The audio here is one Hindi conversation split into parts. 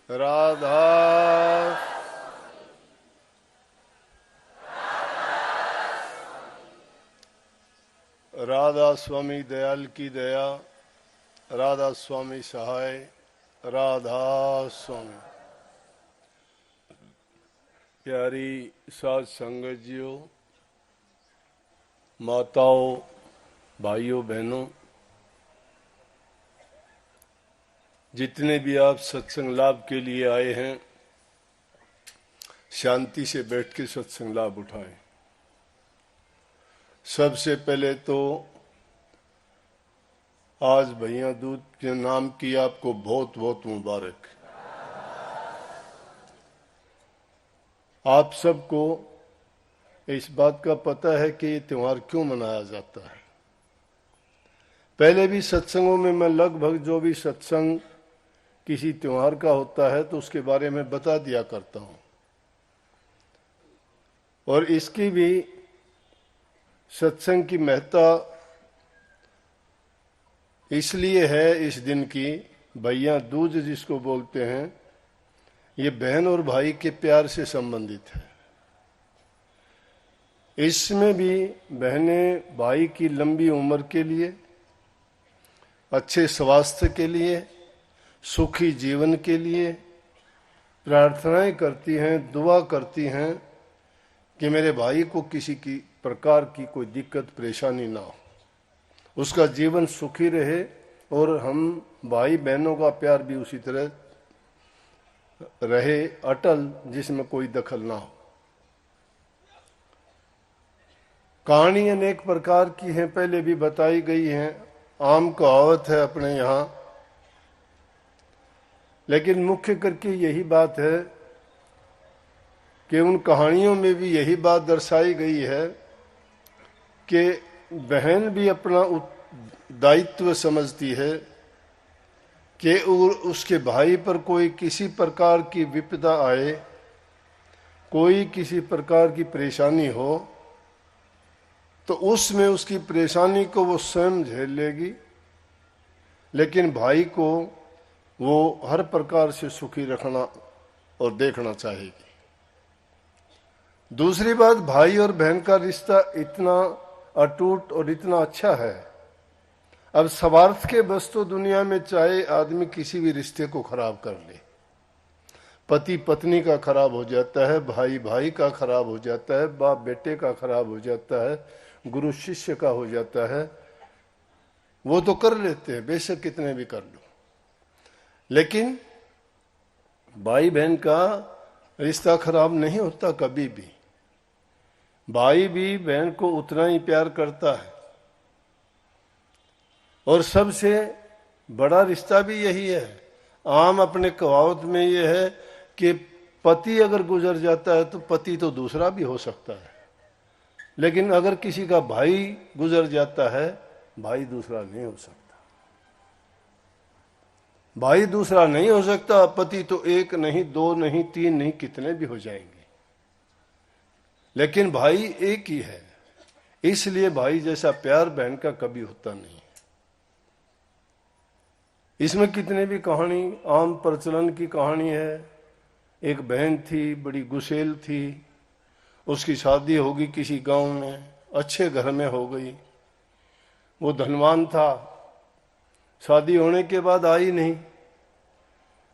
राधा राधा स्वामी दयाल की दया, राधा स्वामी सहाय, राधा स्वामी। प्यारी साध संगत जियो, माताओं, भाइयों बहनों, जितने भी आप सत्संग लाभ के लिए आए हैं, शांति से बैठ के सत्संग लाभ उठाएं। सबसे पहले तो आज भैया दूज के नाम की आपको बहुत बहुत मुबारक। आप सबको इस बात का पता है कि ये त्योहार क्यों मनाया जाता है। पहले भी सत्संगों में मैं लगभग जो भी सत्संग किसी त्योहार का होता है तो उसके बारे में बता दिया करता हूं, और इसकी भी सत्संग की महत्ता इसलिए है इस दिन की। भैया दूज जिसको बोलते हैं, ये बहन और भाई के प्यार से संबंधित है। इसमें भी बहनें भाई की लंबी उम्र के लिए, अच्छे स्वास्थ्य के लिए, सुखी जीवन के लिए प्रार्थनाएं करती हैं, दुआ करती हैं कि मेरे भाई को किसी की प्रकार की कोई दिक्कत परेशानी ना हो, उसका जीवन सुखी रहे, और हम भाई बहनों का प्यार भी उसी तरह रहे अटल, जिसमें कोई दखल ना हो। कहानी अनेक प्रकार की है, पहले भी बताई गई है, आम कहावत है अपने यहाँ, लेकिन मुख्य करके यही बात है कि उन कहानियों में भी यही बात दर्शाई गई है कि बहन भी अपना दायित्व समझती है कि उसके भाई पर कोई किसी प्रकार की विपदा आए, कोई किसी प्रकार की परेशानी हो, तो उसमें उसकी परेशानी को वो स्वयं झेल लेगी, लेकिन भाई को वो हर प्रकार से सुखी रखना और देखना चाहेगी। दूसरी बात, भाई और बहन का रिश्ता इतना अटूट और इतना अच्छा है। अब स्वार्थ के बस तो दुनिया में चाहे आदमी किसी भी रिश्ते को खराब कर ले, पति पत्नी का खराब हो जाता है, भाई भाई का खराब हो जाता है, बाप बेटे का खराब हो जाता है, गुरु शिष्य का हो जाता है, वो तो कर लेते हैं, बेशक कितने भी कर लो, लेकिन भाई बहन का रिश्ता खराब नहीं होता कभी भी। भाई भी बहन को उतना ही प्यार करता है, और सबसे बड़ा रिश्ता भी यही है। आम अपने कहावत में यह है कि पति अगर गुजर जाता है तो पति तो दूसरा भी हो सकता है, लेकिन अगर किसी का भाई गुजर जाता है, भाई दूसरा नहीं हो सकता। भाई दूसरा नहीं हो सकता, पति तो एक नहीं, दो नहीं, तीन नहीं, कितने भी हो जाएंगे, लेकिन भाई एक ही है। इसलिए भाई जैसा प्यार बहन का कभी होता नहीं। इसमें कितने भी कहानी, आम प्रचलन की कहानी है। एक बहन थी, बड़ी गुसेल थी, उसकी शादी होगी किसी गांव में, अच्छे घर में हो गई। वो धनवान था, शादी होने के बाद आई नहीं,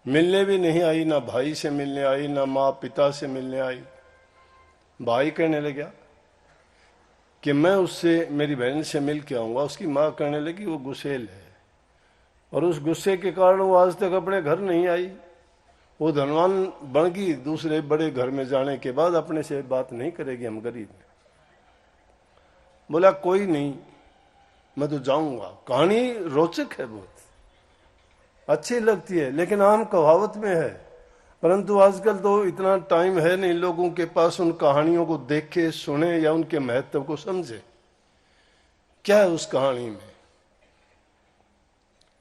मिलने भी नहीं आई, ना भाई से मिलने आई, ना माँ पिता से मिलने आई। भाई कहने लगा कि मैं उससे, मेरी बहन से मिल के आऊंगा। उसकी माँ कहने लगी वो गुस्सेल है, और उस गुस्से के कारण वो आज तक अपने घर नहीं आई। वो धनवान बन गई, दूसरे बड़े घर में जाने के बाद अपने से बात नहीं करेगी, हम गरीब हैं। बोला कोई नहीं, मैं तो जाऊंगा। कहानी रोचक है, बहुत अच्छी लगती है, लेकिन आम कहावत में है। परंतु आजकल तो इतना टाइम है नहीं लोगों के पास उन कहानियों को देखे, सुने या उनके महत्व को समझे। क्या है उस कहानी में?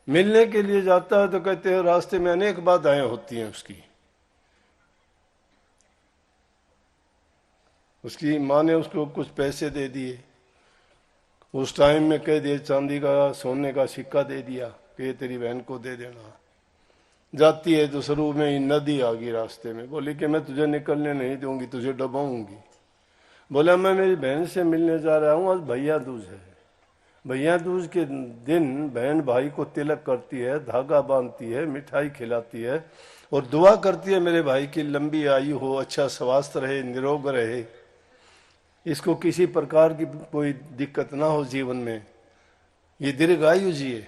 मिलने के लिए जाता है तो कहते हैं रास्ते में अनेक बाधाएं होती हैं। उसकी माँ ने उसको कुछ पैसे दे दिए, उस टाइम में कह दिए चांदी का सोने का सिक्का दे दिया कि ये तेरी बहन को दे देना। जाती है तो शुरू में ही नदी आ गई रास्ते में। बोली कि मैं तुझे निकलने नहीं दूंगी, तुझे डुबाऊंगी। बोला मैं मेरी बहन से मिलने जा रहा हूँ, आज भैया दूज है। भैया दूज के दिन बहन भाई को तिलक करती है, धागा बांधती है, मिठाई खिलाती है और दुआ करती है मेरे भाई की लंबी आयु हो, अच्छा स्वास्थ्य रहे, निरोग रहे, इसको किसी प्रकार की कोई दिक्कत ना हो जीवन में, ये दीर्घायु जिए।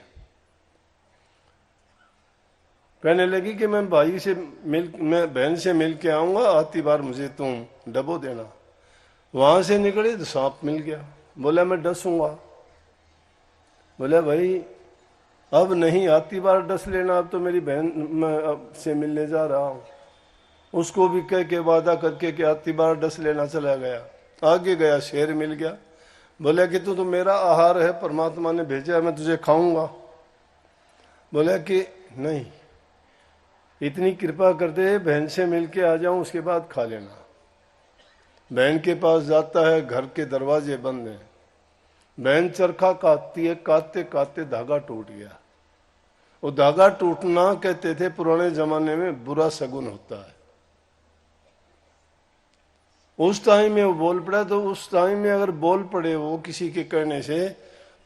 कहने लगी कि मैं बहन से मिल के आऊंगा, आती बार मुझे तुम डबो देना। वहां से निकले तो सांप मिल गया। बोला मैं डसूंगा। बोला भाई अब नहीं, आती बार डस लेना, अब तो मेरी बहन मैं अब से मिलने जा रहा हूं। उसको भी कह के वादा करके कि आती बार डस लेना चला गया। आगे गया, शेर मिल गया। बोला कि तू तो मेरा आहार है, परमात्मा ने भेजा, मैं तुझे खाऊंगा। बोला कि नहीं, इतनी कृपा कर दे, बहन से मिल के आ जाऊं, उसके बाद खा लेना। बहन के पास जाता है, घर के दरवाजे बंद हैं। बहन चरखा काटती है, काटते काटते धागा टूट गया। वो धागा टूटना कहते थे पुराने जमाने में बुरा शगुन होता है। उस टाइम में वो बोल पड़ा, तो उस टाइम में अगर बोल पड़े वो किसी के कहने से,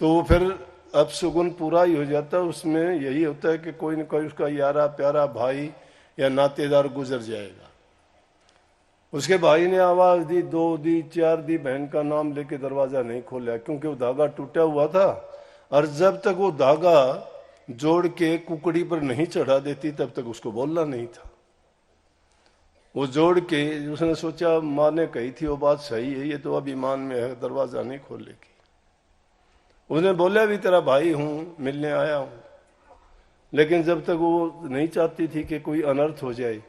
तो वो फिर अपशगुन पूरा ही हो जाता है। उसमें यही होता है कि कोई न कोई उसका यारा प्यारा भाई या नातेदार गुजर जाएगा। उसके भाई ने आवाज दी, 2 दी, 4 दी, बहन का नाम लेके दरवाजा नहीं खोला, क्योंकि वो धागा टूटा हुआ था। और जब तक वो धागा जोड़ के कुकड़ी पर नहीं चढ़ा देती तब तक उसको बोलना नहीं था। वो जोड़ के उसने सोचा माँ ने कही थी वो बात सही है, ये तो अब ईमान में है, दरवाजा नहीं खोलेगी। उसने बोला भी तेरा भाई हूं, मिलने आया हूं। लेकिन जब तक वो नहीं चाहती थी कि कोई अनर्थ हो जाए,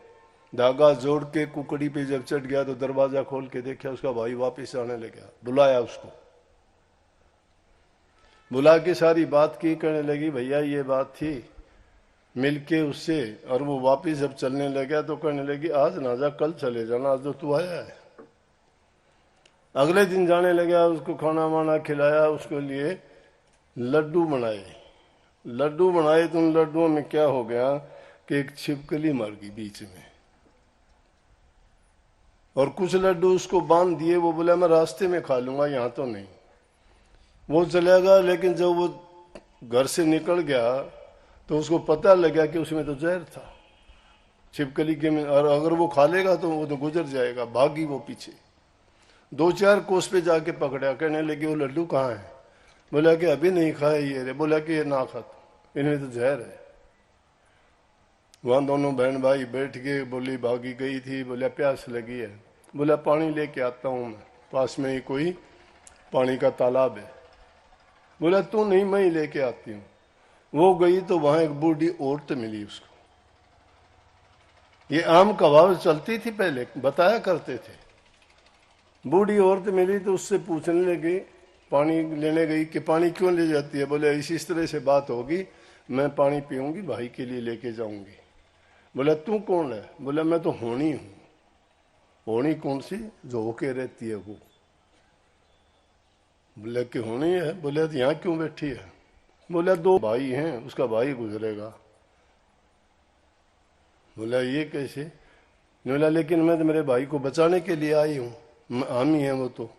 धागा जोड़ के कुकड़ी पे जब चढ़ गया तो दरवाजा खोल के देखा उसका भाई वापस आने लगा। बुलाया उसको, बुला के सारी बात की, कहने लगी भैया ये बात थी, मिलके उससे। और वो वापस जब चलने लगा तो कहने लगी आज ना जा, कल चले जाना, आज तो तू आया है। अगले दिन जाने लगा, उसको खाना वाना खिलाया, उसके लिए लड्डू बनाए। लड्डू बनाए तो उन लड्डुओं में क्या हो गया कि एक छिपकली मर गई बीच में, और कुछ लड्डू उसको बांध दिए। वो बोला मैं रास्ते में खा लूंगा, यहां तो नहीं। वो चलेगा, लेकिन जब वो घर से निकल गया तो उसको पता लगा कि उसमें तो जहर था छिपकली के में, और अगर वो खा लेगा तो वो तो गुजर जाएगा। भागी वो पीछे, 2-4 कोस पे जाके पकड़ा। कहने लगे वो लड्डू कहाँ है? बोला कि अभी नहीं खाए ये रे। बोला कि ये ना खा, इनमें तो जहर है। वहां दोनों बहन भाई बैठ के, बोली भागी गई थी, बोला प्यास लगी है। बोला पानी लेके आता हूं मैं, पास में ही कोई पानी का तालाब है। बोला तू नहीं, मैं ही लेके आती हूँ। वो गई तो वहां एक बूढ़ी औरत मिली उसको। ये आम कहावत चलती थी पहले, बताया करते थे। बूढ़ी औरत मिली तो उससे पूछने लगी, पानी लेने गई कि पानी क्यों ले जाती है? बोले इस तरह से बात होगी, मैं पानी पीऊंगी, भाई के लिए लेके जाऊंगी। बोला तू कौन है? बोला मैं तो होनी हूं। होनी कौन सी? जो होके रहती है वो। बोले कि होनी है। बोले तो यहाँ क्यों बैठी है? बोला 2 भाई हैं, उसका भाई गुजरेगा। बोला ये कैसे? बोला लेकिन मैं तो मेरे भाई को बचाने के लिए आई हूँ, आमी है वो तो।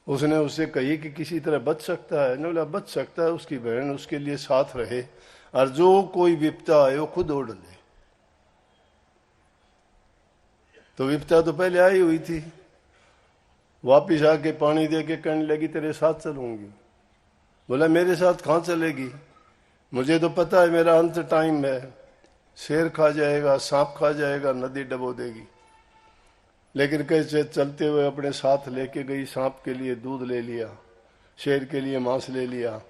उसने उससे कही कि किसी तरह बच सकता है? बोला बच सकता है, उसकी बहन उसके लिए साथ रहे, और जो कोई विपदा आए वो खुद ओढ़ ले। तो विपदा तो पहले आई हुई थी। वापिस आके पानी दे के कहने लगी तेरे साथ चलूंगी। बोला मेरे साथ कहाँ चलेगी? मुझे तो पता है मेरा अंत टाइम है, शेर खा जाएगा, सांप खा जाएगा, नदी डबो देगी। लेकिन कैसे चलते हुए अपने साथ लेके गई। सांप के लिए दूध ले लिया, शेर के लिए मांस ले लिया,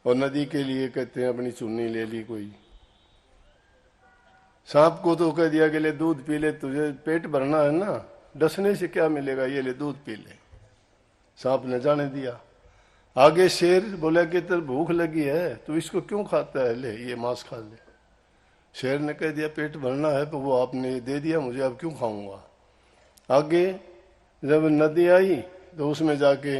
और नदी के लिए कहते हैं अपनी चुन्नी ले ली कोई। सांप को तो कह दिया कि ले दूध पी ले, तुझे पेट भरना है ना, डसने से क्या मिलेगा, ये ले दूध पी ले। सांप ने जाने दिया। आगे शेर बोला कि तेरे भूख लगी है, तू इसको क्यों खाता है, ले ये मांस खा ले। शेर ने कह दिया पेट भरना है तो वो आपने दे दिया मुझे, अब क्यों खाऊंगा। आगे जब नदी आई तो उसमें जाके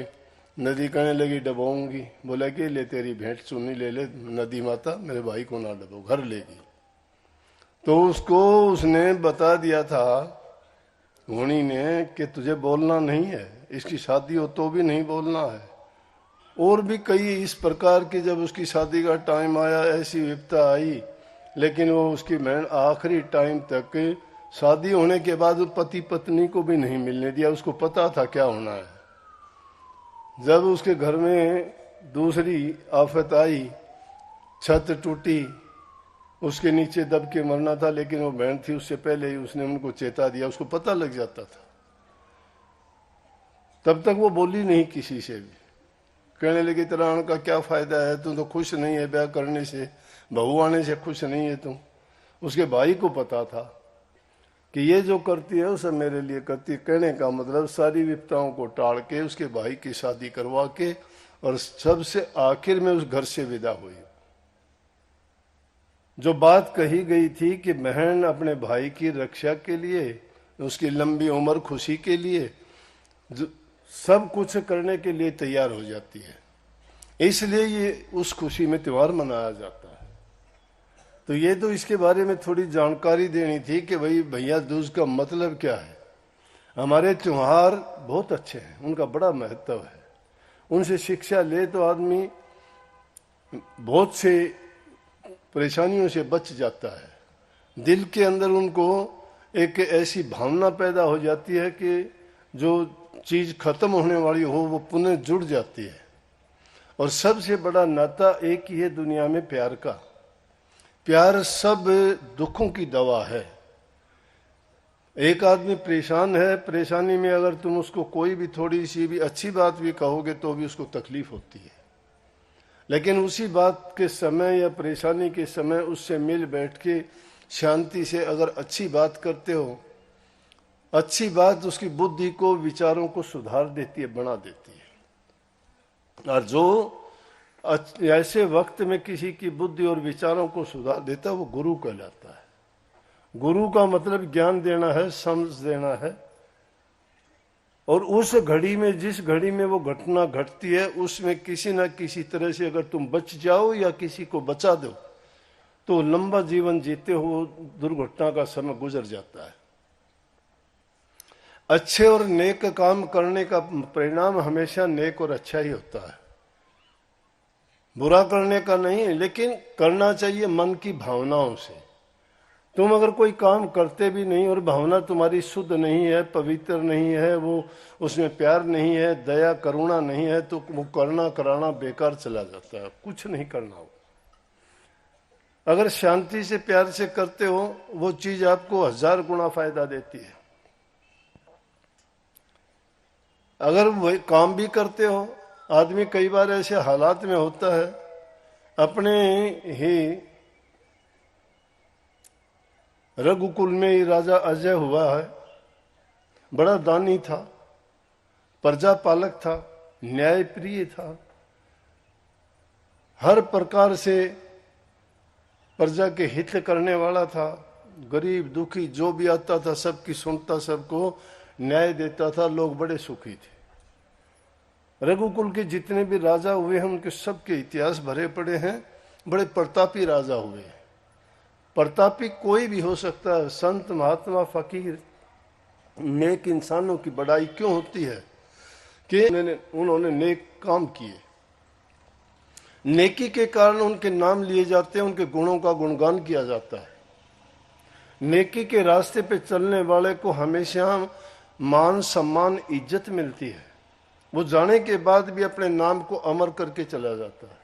नदी कहने लगी डबाऊंगी। बोला कि ले तेरी भेंट चुन्नी ले ले नदी माता, मेरे भाई को ना डबो, घर लेगी। तो उसको उसने बता दिया था घोड़ी ने कि तुझे बोलना नहीं है, इसकी शादी हो तो भी नहीं बोलना है। और भी कई इस प्रकार की जब उसकी शादी का टाइम आया ऐसी विपता आई, लेकिन वो उसकी बहन आखिरी टाइम तक शादी होने के बाद पति पत्नी को भी नहीं मिलने दिया। उसको पता था क्या होना है। जब उसके घर में दूसरी आफत आई, छत टूटी, उसके नीचे दब के मरना था, लेकिन वो बहन थी उससे पहले ही उसने उनको चेता दिया, उसको पता लग जाता था। तब तक वो बोली नहीं किसी से भी। कहने लगी तेरा आने का क्या फायदा है, तू तो खुश नहीं है ब्याह करने से, बहू आने से खुश नहीं है तुम। उसके भाई को पता था कि ये जो करती है वो सब मेरे लिए करती है। कहने का मतलब सारी विपताओं को टाल के उसके भाई की शादी करवा के और सबसे आखिर में उस घर से विदा हुई। जो बात कही गई थी कि बहन अपने भाई की रक्षा के लिए, उसकी लंबी उम्र खुशी के लिए सब कुछ करने के लिए तैयार हो जाती है, इसलिए ये उस खुशी में त्योहार मनाया जाता है। तो ये तो इसके बारे में थोड़ी जानकारी देनी थी कि भाई भैया दूज का मतलब क्या है। हमारे त्योहार बहुत अच्छे हैं, उनका बड़ा महत्व है। उनसे शिक्षा ले तो आदमी बहुत से परेशानियों से बच जाता है। दिल के अंदर उनको एक ऐसी भावना पैदा हो जाती है कि जो चीज खत्म होने वाली हो वो पुनः जुड़ जाती है। और सबसे बड़ा नाता एक ही है दुनिया में, प्यार का। प्यार सब दुखों की दवा है। एक आदमी परेशान है, परेशानी में अगर तुम उसको कोई भी थोड़ी सी भी अच्छी बात भी कहोगे तो भी उसको तकलीफ होती है, लेकिन उसी बात के समय या परेशानी के समय उससे मिल बैठ के शांति से अगर अच्छी बात करते हो, अच्छी बात उसकी बुद्धि को, विचारों को सुधार देती है, बना देती है। और जो ऐसे वक्त में किसी की बुद्धि और विचारों को सुधार देता है वो गुरु कहलाता है। गुरु का मतलब ज्ञान देना है, समझ देना है। और उस घड़ी में, जिस घड़ी में वो घटना घटती है, उसमें किसी न किसी तरह से अगर तुम बच जाओ या किसी को बचा दो तो लंबा जीवन जीते हो दुर्घटना का समय गुजर जाता है। अच्छे और नेक काम करने का परिणाम हमेशा नेक और अच्छा ही होता है, बुरा करने का नहीं, लेकिन करना चाहिए मन की भावनाओं से। तुम अगर कोई काम करते भी नहीं और भावना तुम्हारी शुद्ध नहीं है, पवित्र नहीं है, वो उसमें प्यार नहीं है, दया करुणा नहीं है, तो वो करना कराना बेकार चला जाता है, कुछ नहीं करना हो। अगर शांति से प्यार से करते हो वो चीज आपको 1000 गुना फायदा देती है। अगर वही काम भी करते हो, आदमी कई बार ऐसे हालात में होता है, अपने ही रघुकुल में ही राजा अजय हुआ है, बड़ा दानी था, प्रजा पालक था, न्यायप्रिय था, हर प्रकार से प्रजा के हित करने वाला था। गरीब दुखी जो भी आता था सबकी सुनता, सबको न्याय देता था, लोग बड़े सुखी थे। रघुकुल के जितने भी राजा हुए हैं उनके सबके इतिहास भरे पड़े हैं, बड़े प्रतापी राजा हुए हैं। प्रतापी कोई भी हो सकता है, संत महात्मा फकीर नेक इंसानों की बड़ाई क्यों होती है कि उन्होंने नेक काम किए, नेकी के कारण उनके नाम लिए जाते हैं, उनके गुणों का गुणगान किया जाता है। नेकी के रास्ते पे चलने वाले को हमेशा मान सम्मान इज्जत मिलती है, वो जाने के बाद भी अपने नाम को अमर करके चला जाता है।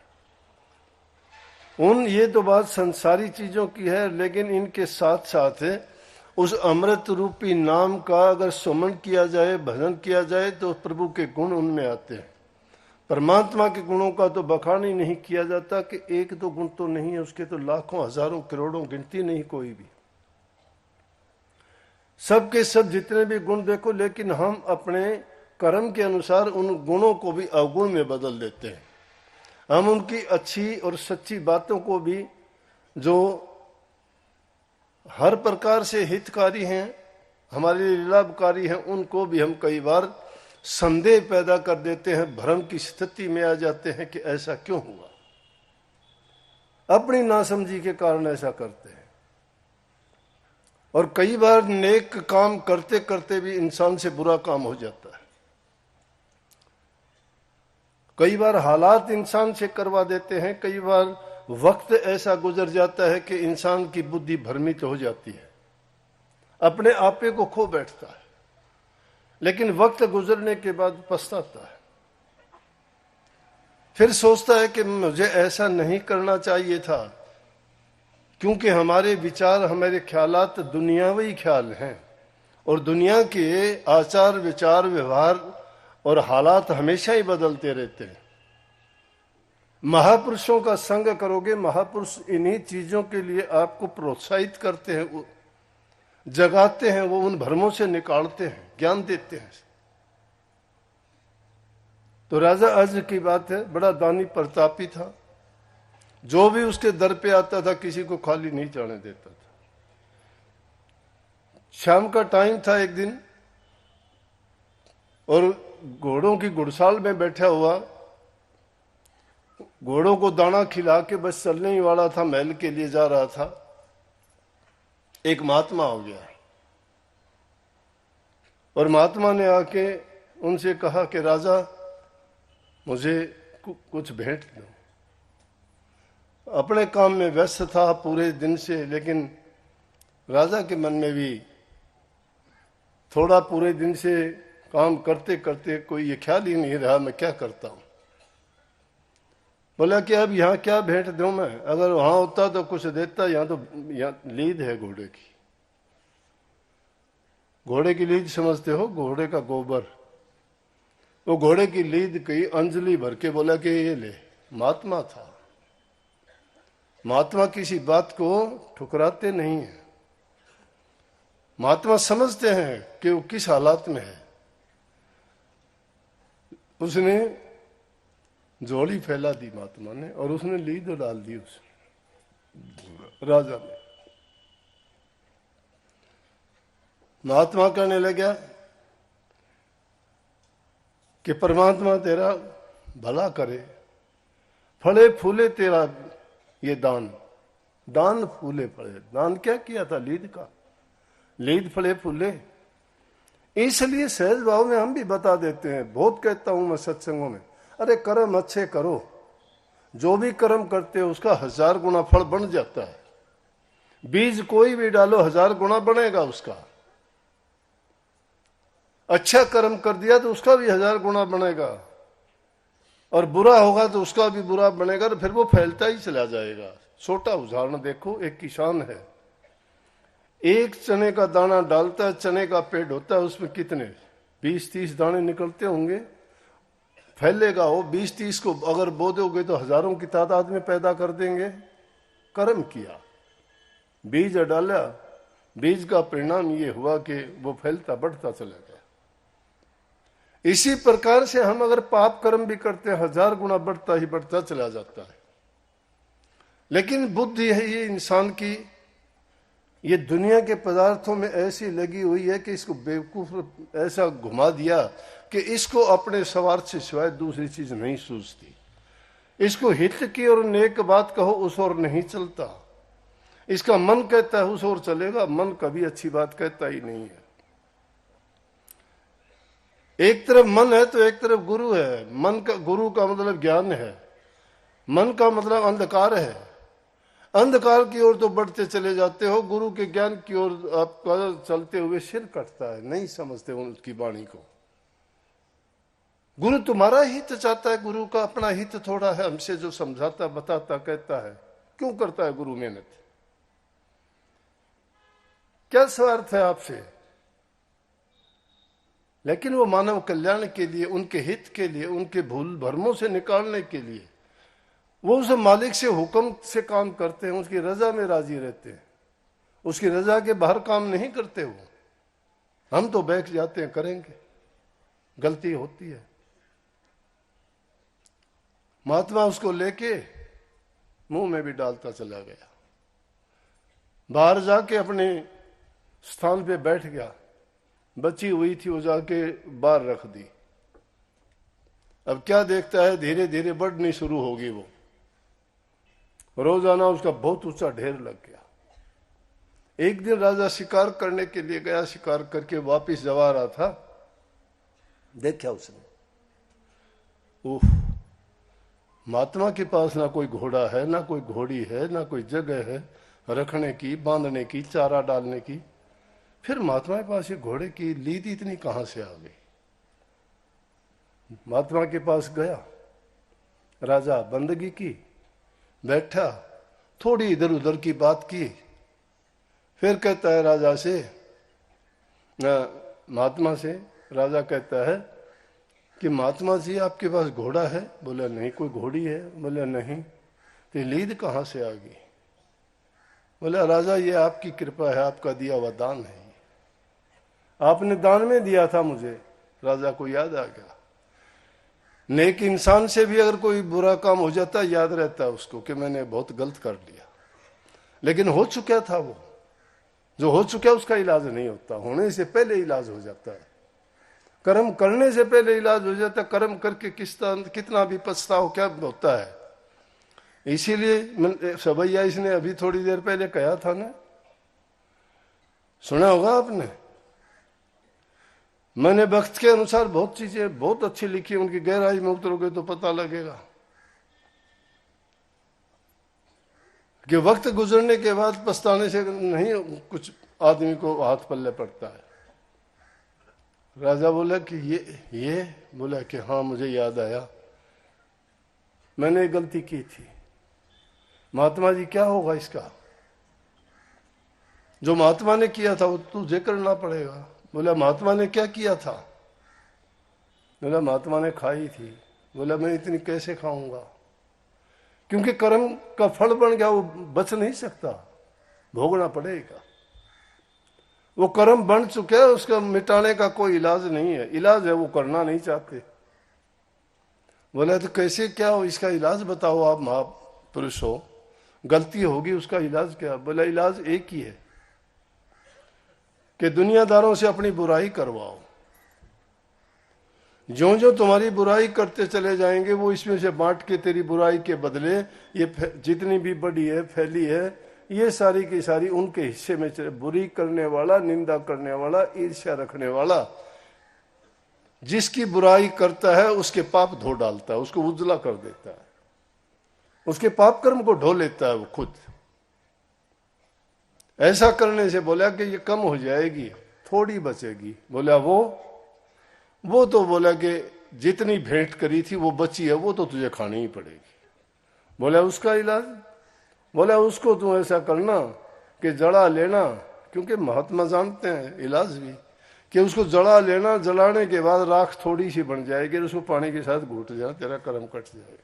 ये तो बात संसारी चीजों की है, लेकिन इनके साथ साथ उस अमृत रूपी नाम का अगर सुमन किया जाए, भजन किया जाए तो प्रभु के गुण उनमें आते हैं। परमात्मा के गुणों का तो बखान ही नहीं किया जाता कि एक दो गुण तो नहीं है, उसके तो लाखों हजारों करोड़ों गिनती नहीं कोई भी। सबके सब जितने भी गुण देखो, लेकिन हम अपने कर्म के अनुसार उन गुणों को भी अवगुण में बदल देते हैं। हम उनकी अच्छी और सच्ची बातों को भी, जो हर प्रकार से हितकारी हैं, हमारे लिए लाभकारी हैं, उनको भी हम कई बार संदेह पैदा कर देते हैं, भ्रम की स्थिति में आ जाते हैं कि ऐसा क्यों हुआ। अपनी नासमझी के कारण ऐसा करते हैं। और कई बार नेक काम करते करते भी इंसान से बुरा काम हो जाता है। कई बार हालात इंसान से करवा देते हैं, कई बार वक्त ऐसा गुजर जाता है कि इंसान की बुद्धि भ्रमित हो जाती है, अपने आपे को खो बैठता है, लेकिन वक्त गुजरने के बाद पछताता है। फिर सोचता है कि मुझे ऐसा नहीं करना चाहिए था, क्योंकि हमारे विचार, हमारे ख्यालात दुनियावी ख्याल हैं और दुनिया के आचार विचार व्यवहार और हालात हमेशा ही बदलते रहते हैं। महापुरुषों का संग करोगे, महापुरुष इन्हीं चीजों के लिए आपको प्रोत्साहित करते हैं, जगाते हैं, वो उन भ्रमों से निकालते हैं, ज्ञान देते हैं। तो राजा अज की बात है, बड़ा दानी प्रतापी था, जो भी उसके दर पे आता था किसी को खाली नहीं जाने देता था। शाम का टाइम था एक दिन, और घोड़ों की घुड़साल में बैठा हुआ, घोड़ों को दाना खिला के बस चलने ही वाला था, महल के लिए जा रहा था, एक महात्मा हो गया और महात्मा ने आके उनसे कहा कि राजा मुझे कुछ भेंट दो। अपने काम में व्यस्त था पूरे दिन से, लेकिन राजा के मन में भी थोड़ा पूरे दिन से काम करते करते कोई ये ख्याल ही नहीं रहा मैं क्या करता हूं। बोला कि अब यहाँ क्या भेंट दूं मैं, अगर वहां होता तो कुछ देता, यहाँ तो यहाँ लीद है घोड़े की। घोड़े की लीद समझते हो, घोड़े का गोबर, वो घोड़े की लीद की अंजलि भर के बोला कि ये ले। महात्मा था, महात्मा किसी बात को ठुकराते नहीं है, महात्मा समझते हैं कि वो किस हालात में है। उसने झोली फैला दी महात्मा ने, और उसने लीद डाल दी उस राजा ने। महात्मा कहने लगा कि परमात्मा तेरा भला करे, फले फूले तेरा ये दान, दान फूले फले। दान क्या किया था? लीद का, लीद फले फूले। इसलिए सहज भाव में हम भी बता देते हैं, बहुत कहता हूं मैं सत्संगों में, अरे कर्म अच्छे करो, जो भी कर्म करते हो उसका 1000 गुना फल बन जाता है। बीज कोई भी डालो 1000 गुना बनेगा उसका। अच्छा कर्म कर दिया तो उसका भी 1000 गुना बनेगा, और बुरा होगा तो उसका भी बुरा बनेगा, तो फिर वो फैलता ही चला जाएगा। छोटा उदाहरण देखो, एक किसान है, एक चने का दाना डालता है, चने का पेड़ होता है, उसमें कितने 20-30 दाने निकलते होंगे, फैलेगा वो 20-30 को अगर बो दोगे तो हजारों की तादाद में पैदा कर देंगे। कर्म किया, बीज डाला, बीज का परिणाम ये हुआ कि वो फैलता बढ़ता चला गया। इसी प्रकार से हम अगर पाप कर्म भी करते हैं 1000 गुना बढ़ता ही बढ़ता चला जाता है। लेकिन बुद्धि है ये इंसान की, ये दुनिया के पदार्थों में ऐसी लगी हुई है कि इसको बेवकूफ ऐसा घुमा दिया कि इसको अपने स्वार्थ से सिवाय दूसरी चीज नहीं सूझती। इसको हित की और नेक बात कहो उस ओर नहीं चलता, इसका मन कहता है उस ओर चलेगा, मन कभी अच्छी बात कहता ही नहीं है। एक तरफ मन है तो एक तरफ गुरु है। मन का, गुरु का मतलब ज्ञान है, मन का मतलब अंधकार है। अंधकार की ओर तो बढ़ते चले जाते हो, गुरु के ज्ञान की ओर आपका चलते हुए सिर कटता है, नहीं समझते उनकी वाणी को। गुरु तुम्हारा हित चाहता है, गुरु का अपना हित थोड़ा है। हमसे जो समझाता बताता कहता है, क्यों करता है गुरु मेहनत? क्या स्वार्थ है आपसे? लेकिन वो मानव कल्याण के लिए, उनके हित के लिए, उनके भूल भरमों से निकालने के लिए वो उस मालिक से हुक्म से काम करते हैं, उसकी रजा में राजी रहते हैं, उसकी रजा के बाहर काम नहीं करते वो। हम तो बैठ जाते हैं, करेंगे, गलती होती है। महात्मा उसको लेके मुंह में भी डालता चला गया, बाहर जाके अपने स्थान पे बैठ गया। बची हुई थी वो जाके बाहर रख दी। अब क्या देखता है, धीरे धीरे बढ़नी शुरू होगी वो, रोजाना उसका बहुत ऊंचा ढेर लग गया। एक दिन राजा शिकार करने के लिए गया, शिकार करके वापस जब आ रहा था, देखा उसने, उफ, महात्मा के पास ना कोई घोड़ा है, ना कोई घोड़ी है, ना कोई जगह है रखने की, बांधने की, चारा डालने की। फिर महात्मा के पास ये घोड़े की लीद इतनी कहां से आ गई? महात्मा के पास गया, राजा बंदगी की, बैठा, थोड़ी इधर उधर की बात की, फिर कहता है राजा से, महात्मा से, राजा कहता है कि महात्मा जी आपके पास घोड़ा है? बोला नहीं। कोई घोड़ी है? बोला नहीं। तो लीद कहां से आ गई? बोला राजा ये आपकी कृपा है, आपका दिया हुआ दान है, आपने दान में दिया था मुझे। राजा को याद आ गया। नेक इंसान से भी अगर कोई बुरा काम हो जाता याद रहता है उसको कि मैंने बहुत गलत कर लिया, लेकिन हो चुका था वो। जो हो चुका उसका इलाज नहीं होता, होने से पहले इलाज हो जाता है। कर्म करने से पहले इलाज हो जाता है। कर्म करके कितना भी पछताओ क्या होता है। इसीलिए सभैया इसने अभी थोड़ी देर पहले कहा था ना, सुना होगा आपने, मैंने वक्त के अनुसार बहुत चीजें बहुत अच्छी लिखी, उनकी गहराई में उतरोगे तो पता लगेगा कि वक्त गुजरने के बाद पछताने से नहीं कुछ आदमी को हाथ पल्ले पड़ता है। राजा बोला कि ये बोला कि हाँ मुझे याद आया, मैंने गलती की थी। महात्मा जी क्या होगा इसका? जो महात्मा ने किया था वो तुझे करना पड़ेगा। बोला महात्मा ने क्या किया था? बोला महात्मा ने खाई थी। बोला मैं इतनी कैसे खाऊंगा? क्योंकि कर्म का फल बन गया, वो बच नहीं सकता, भोगना पड़ेगा। वो कर्म बन चुका है, उसका मिटाने का कोई इलाज नहीं है। इलाज है वो करना नहीं चाहते। बोला तो कैसे क्या हो, इसका इलाज बताओ आप महापुरुष हो। गलती होगी उसका इलाज क्या? बोला इलाज एक ही है कि दुनियादारों से अपनी बुराई करवाओ। जो जो तुम्हारी बुराई करते चले जाएंगे वो इसमें से बांट के तेरी बुराई के बदले ये जितनी भी बड़ी है फैली है ये सारी की सारी उनके हिस्से में चले। बुरी करने वाला, निंदा करने वाला, ईर्ष्या रखने वाला जिसकी बुराई करता है उसके पाप धो डालता है, उसको उजला कर देता है, उसके पाप कर्म को ढो लेता है वो खुद। ऐसा करने से बोला कि ये कम हो जाएगी, थोड़ी बचेगी। बोला वो तो बोला कि जितनी भेंट करी थी वो बची है, वो तो तुझे खानी ही पड़ेगी। बोला उसका इलाज? बोला उसको तू ऐसा करना कि जड़ा लेना, क्योंकि महात्मा जानते हैं इलाज भी, कि उसको जड़ा लेना, जलाने के बाद राख थोड़ी सी बन जाएगी, उसको पानी के साथ घूट जाना, तेरा कर्म कट जाएगा।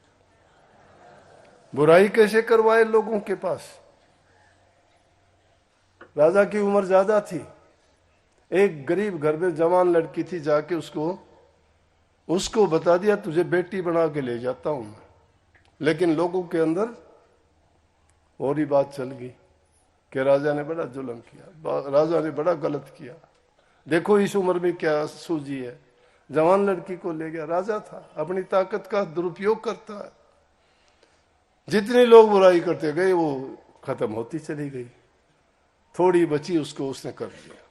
बुराई कैसे करवाए लोगों के पास? राजा की उम्र ज्यादा थी, एक गरीब घर में जवान लड़की थी, जाके उसको बता दिया तुझे बेटी बना के ले जाता हूं मैं। लेकिन लोगों के अंदर और ही बात चल गई कि राजा ने बड़ा जुल्म किया, राजा ने बड़ा गलत किया, देखो इस उम्र में क्या सूझी है। जवान लड़की को ले गया, राजा था, अपनी ताकत का दुरुपयोग करता है। जितने लोग बुराई करते गए वो खत्म होती चली गई, थोड़ी बची उसको उसने कर लिया।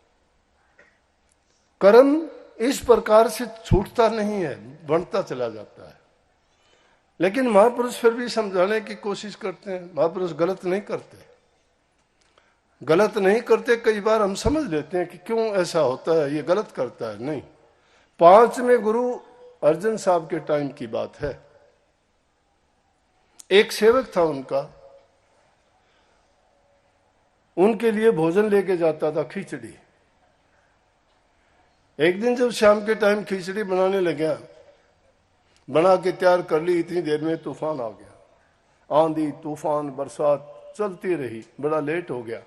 कर्म इस प्रकार से छूटता नहीं है, बढ़ता चला जाता है। लेकिन महापुरुष फिर भी समझाने की कोशिश करते हैं। महापुरुष गलत नहीं करते, गलत नहीं करते। कई बार हम समझ लेते हैं कि क्यों ऐसा होता है, ये गलत करता है। नहीं, 5वें गुरु अर्जन साहब के टाइम की बात है। एक सेवक था उनका, उनके लिए भोजन लेके जाता था, खिचड़ी। एक दिन जब शाम के टाइम खिचड़ी बनाने लगा, बना के तैयार कर ली, इतनी देर में तूफान आ गया। आंधी तूफान बरसात चलती रही, बड़ा लेट हो गया।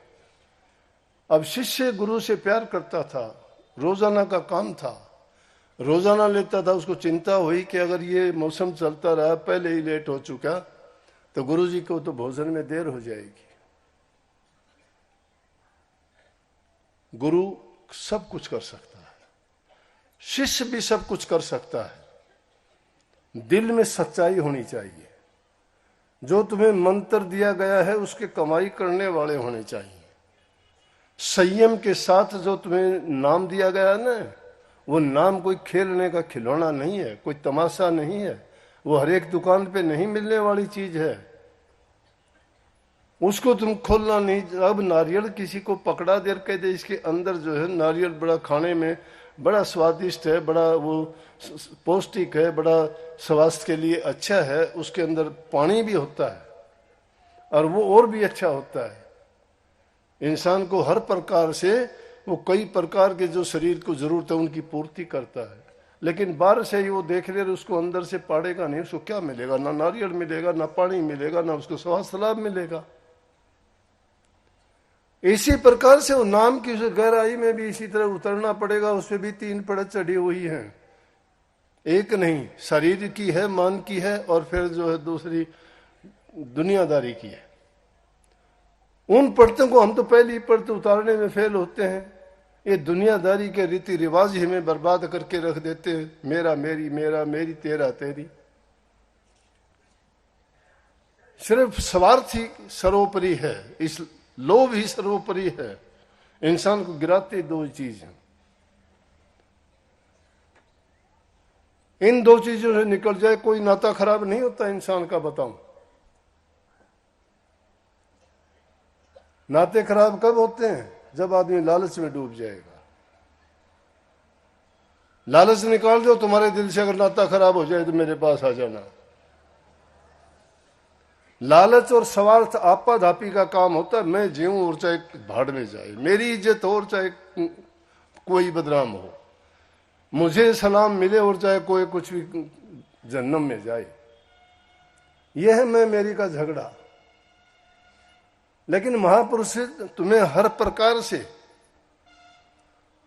अब शिष्य गुरु से प्यार करता था, रोजाना का काम था, रोजाना लेता था। उसको चिंता हुई कि अगर ये मौसम चलता रहा, पहले ही लेट हो चुका, तो गुरु जी को तो भोजन में देर हो जाएगी। गुरु सब कुछ कर सकता है, शिष्य भी सब कुछ कर सकता है। दिल में सच्चाई होनी चाहिए। जो तुम्हें मंत्र दिया गया है उसके कमाई करने वाले होने चाहिए। संयम के साथ जो तुम्हें नाम दिया गया ना, वो नाम कोई खेलने का खिलौना नहीं है, कोई तमाशा नहीं है, वो हर एक दुकान पे नहीं मिलने वाली चीज है। उसको तुम खोलना नहीं। अब नारियल किसी को पकड़ा देर कह दे इसके अंदर जो है नारियल बड़ा खाने में बड़ा स्वादिष्ट है, बड़ा वो पौष्टिक है, बड़ा स्वास्थ्य के लिए अच्छा है, उसके अंदर पानी भी होता है और वो और भी अच्छा होता है। इंसान को हर प्रकार से वो कई प्रकार के जो शरीर को जरूरत है उनकी पूर्ति करता है, लेकिन बाहर से ही वो देख ले उसको अंदर से पाड़ेगा नहीं, उसको क्या मिलेगा? ना नारियल मिलेगा, ना पानी मिलेगा, ना उसको स्वास्थ्य लाभ मिलेगा। इसी प्रकार से वो नाम की गहराई में भी इसी तरह उतरना पड़ेगा। उसमें भी 3 परत चढ़ी हुई हैं, एक नहीं, शरीर की है, मन की है और फिर जो है दूसरी दुनियादारी की है। उन परतों को हम तो पहली परत उतारने में फेल होते हैं। ये दुनियादारी के रीति रिवाज ही हमें बर्बाद करके रख देते हैं। मेरा मेरी, मेरा मेरी, तेरा तेरी। सिर्फ स्वार्थ ही सर्वोपरि है, इस लोभ ही सर्वोपरि है। इंसान को गिराते 2 चीज हैं। इन 2 चीजों से निकल जाए कोई नाता खराब नहीं होता इंसान का। बताऊं नाते खराब कब होते हैं? जब आदमी लालच में डूब जाएगा। लालच निकाल दो तुम्हारे दिल से, अगर नाता खराब हो जाए तो मेरे पास आ जाना। लालच और स्वार्थ आपाधापी का काम होता है। मैं जीऊं और चाहे भाड़ में जाए, मेरी इज्जत हो और चाहे कोई बदनाम हो, मुझे सलाम मिले और चाहे कोई कुछ भी जन्नम में जाए। यह है मैं मेरी का झगड़ा। लेकिन महापुरुष से तुम्हें हर प्रकार से,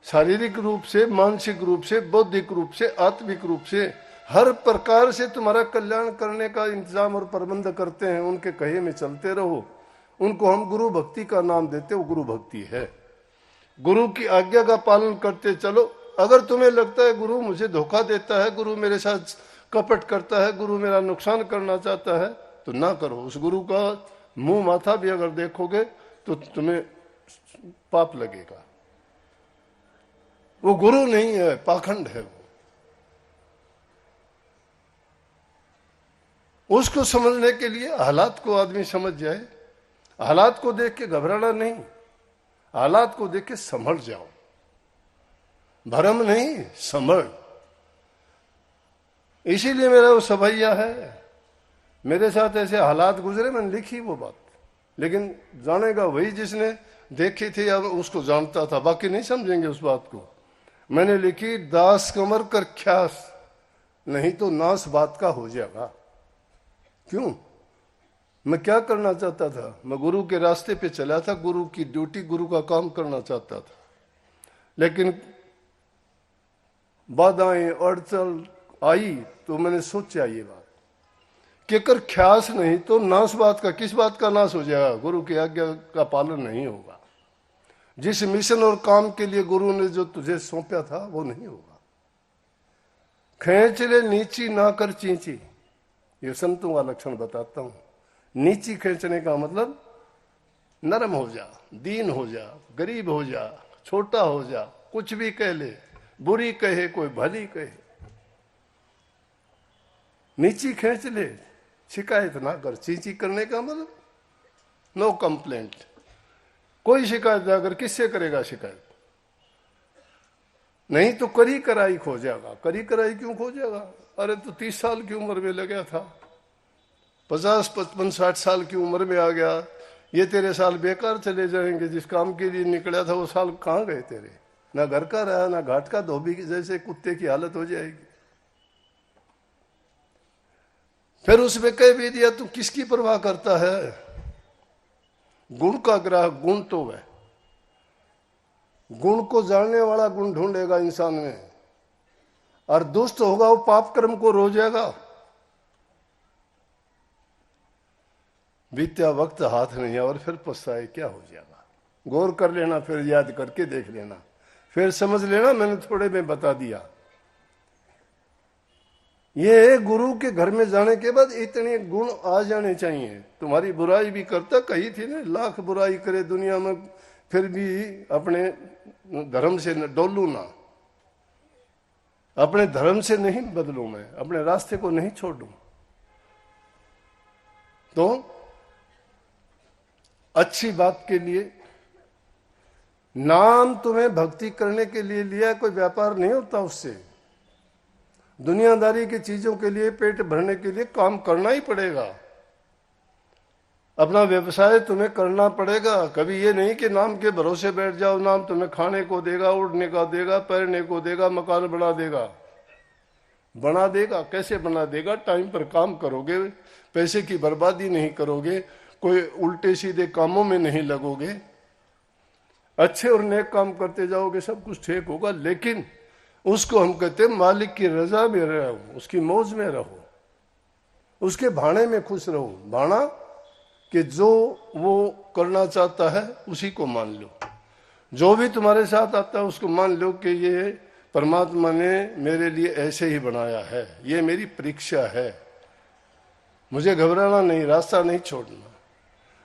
शारीरिक रूप से, मानसिक रूप से, बौद्धिक रूप से, आत्मिक रूप से, हर प्रकार से तुम्हारा कल्याण करने का इंतजाम और प्रबंध करते हैं। उनके कहे में चलते रहो। उनको हम गुरु भक्ति का नाम देते, वो गुरु भक्ति है। गुरु की आज्ञा का पालन करते चलो। अगर तुम्हें लगता है गुरु मुझे धोखा देता है, गुरु मेरे साथ कपट करता है, गुरु मेरा नुकसान करना चाहता है, तो ना करो। उस गुरु का मुंह माथा भी अगर देखोगे तो तुम्हें पाप लगेगा। वो गुरु नहीं है, पाखंड है वो। उसको समझने के लिए हालात को आदमी समझ जाए। हालात को देख के घबराना नहीं, हालात को देख के संभल जाओ। भरम नहीं, संभल। इसीलिए मेरा वो सभैया है। मेरे साथ ऐसे हालात गुजरे, मैंने लिखी वो बात। लेकिन जानेगा वही जिसने देखी थी, अब उसको जानता था, बाकी नहीं समझेंगे उस बात को। मैंने लिखी, दास कमर कर ख्यास, नहीं तो नाश बात का हो जाएगा। क्यों? मैं क्या करना चाहता था? मैं गुरु के रास्ते पे चला था, गुरु की ड्यूटी, गुरु का काम करना चाहता था। लेकिन बाधाएं अड़चन आई तो मैंने सोचा ये बात कि अगर ख्यास नहीं तो नाश बात का। किस बात का नाश हो जाएगा? गुरु की आज्ञा का पालन नहीं होगा। जिस मिशन और काम के लिए गुरु ने जो तुझे सौंपा था वो नहीं होगा। खींच ले नीची ना कर चींची, ये संतों का लक्षण बताता हूं। नीची खींचने का मतलब नरम हो जा, दीन हो जा, गरीब हो जा, छोटा हो जा, कुछ भी कह ले, बुरी कहे कोई भली कहे, नीची खींच ले, शिकायत ना कर। चींची करने का मतलब नो कंप्लेंट। कोई शिकायत ना कर। किससे करेगा शिकायत? नहीं तो करी कराई खो जाएगा। करी कराई क्यों खो जाएगा? अरे तो 30 साल की उम्र में लगा था, 50, 55, 60 साल की उम्र में आ गया, ये तेरे साल बेकार चले जाएंगे। जिस काम के लिए निकला था वो साल कहाँ गए तेरे? ना घर का रहा, ना घाट का धोबी, जैसे कुत्ते की हालत हो जाएगी। फिर उसमें कह भी दिया, तू किसकी परवाह करता है? गुण का ग्राहक गुण तो है। गुण को जानने वाला गुण ढूंढेगा इंसान में, और दुष्ट होगा वो पाप कर्म को रो जाएगा। बीत्या वक्त हाथ नहीं है और फिर पछताए क्या हो जाएगा। गौर कर लेना, फिर याद करके देख लेना, फिर समझ लेना। मैंने थोड़े में बता दिया। ये गुरु के घर में जाने के बाद इतने गुण आ जाने चाहिए। तुम्हारी बुराई भी करता, कही थी ना, लाख बुराई करे दुनिया में फिर भी अपने धर्म से न डोलू ना, अपने धर्म से नहीं बदलूं, मैं अपने रास्ते को नहीं छोड़ूं। तो अच्छी बात के लिए नाम तुम्हें भक्ति करने के लिए लिया, कोई व्यापार नहीं होता उससे। दुनियादारी की चीजों के लिए, पेट भरने के लिए काम करना ही पड़ेगा, अपना व्यवसाय तुम्हें करना पड़ेगा। कभी ये नहीं कि नाम के भरोसे बैठ जाओ, नाम तुम्हें खाने को देगा, उड़ने का देगा, पैरने को देगा, मकान बना देगा। बना देगा, कैसे बना देगा? टाइम पर काम करोगे, पैसे की बर्बादी नहीं करोगे, कोई उल्टे सीधे कामों में नहीं लगोगे, अच्छे और नेक काम करते जाओगे, सब कुछ ठीक होगा। लेकिन उसको हम कहते हैं मालिक की रजा में रहो, उसकी मौज में रहो, उसके भाणे में खुश रहो। भाणा कि जो वो करना चाहता है उसी को मान लो, जो भी तुम्हारे साथ आता है उसको मान लो कि ये परमात्मा ने मेरे लिए ऐसे ही बनाया है, ये मेरी परीक्षा है, मुझे घबराना नहीं, रास्ता नहीं छोड़ना।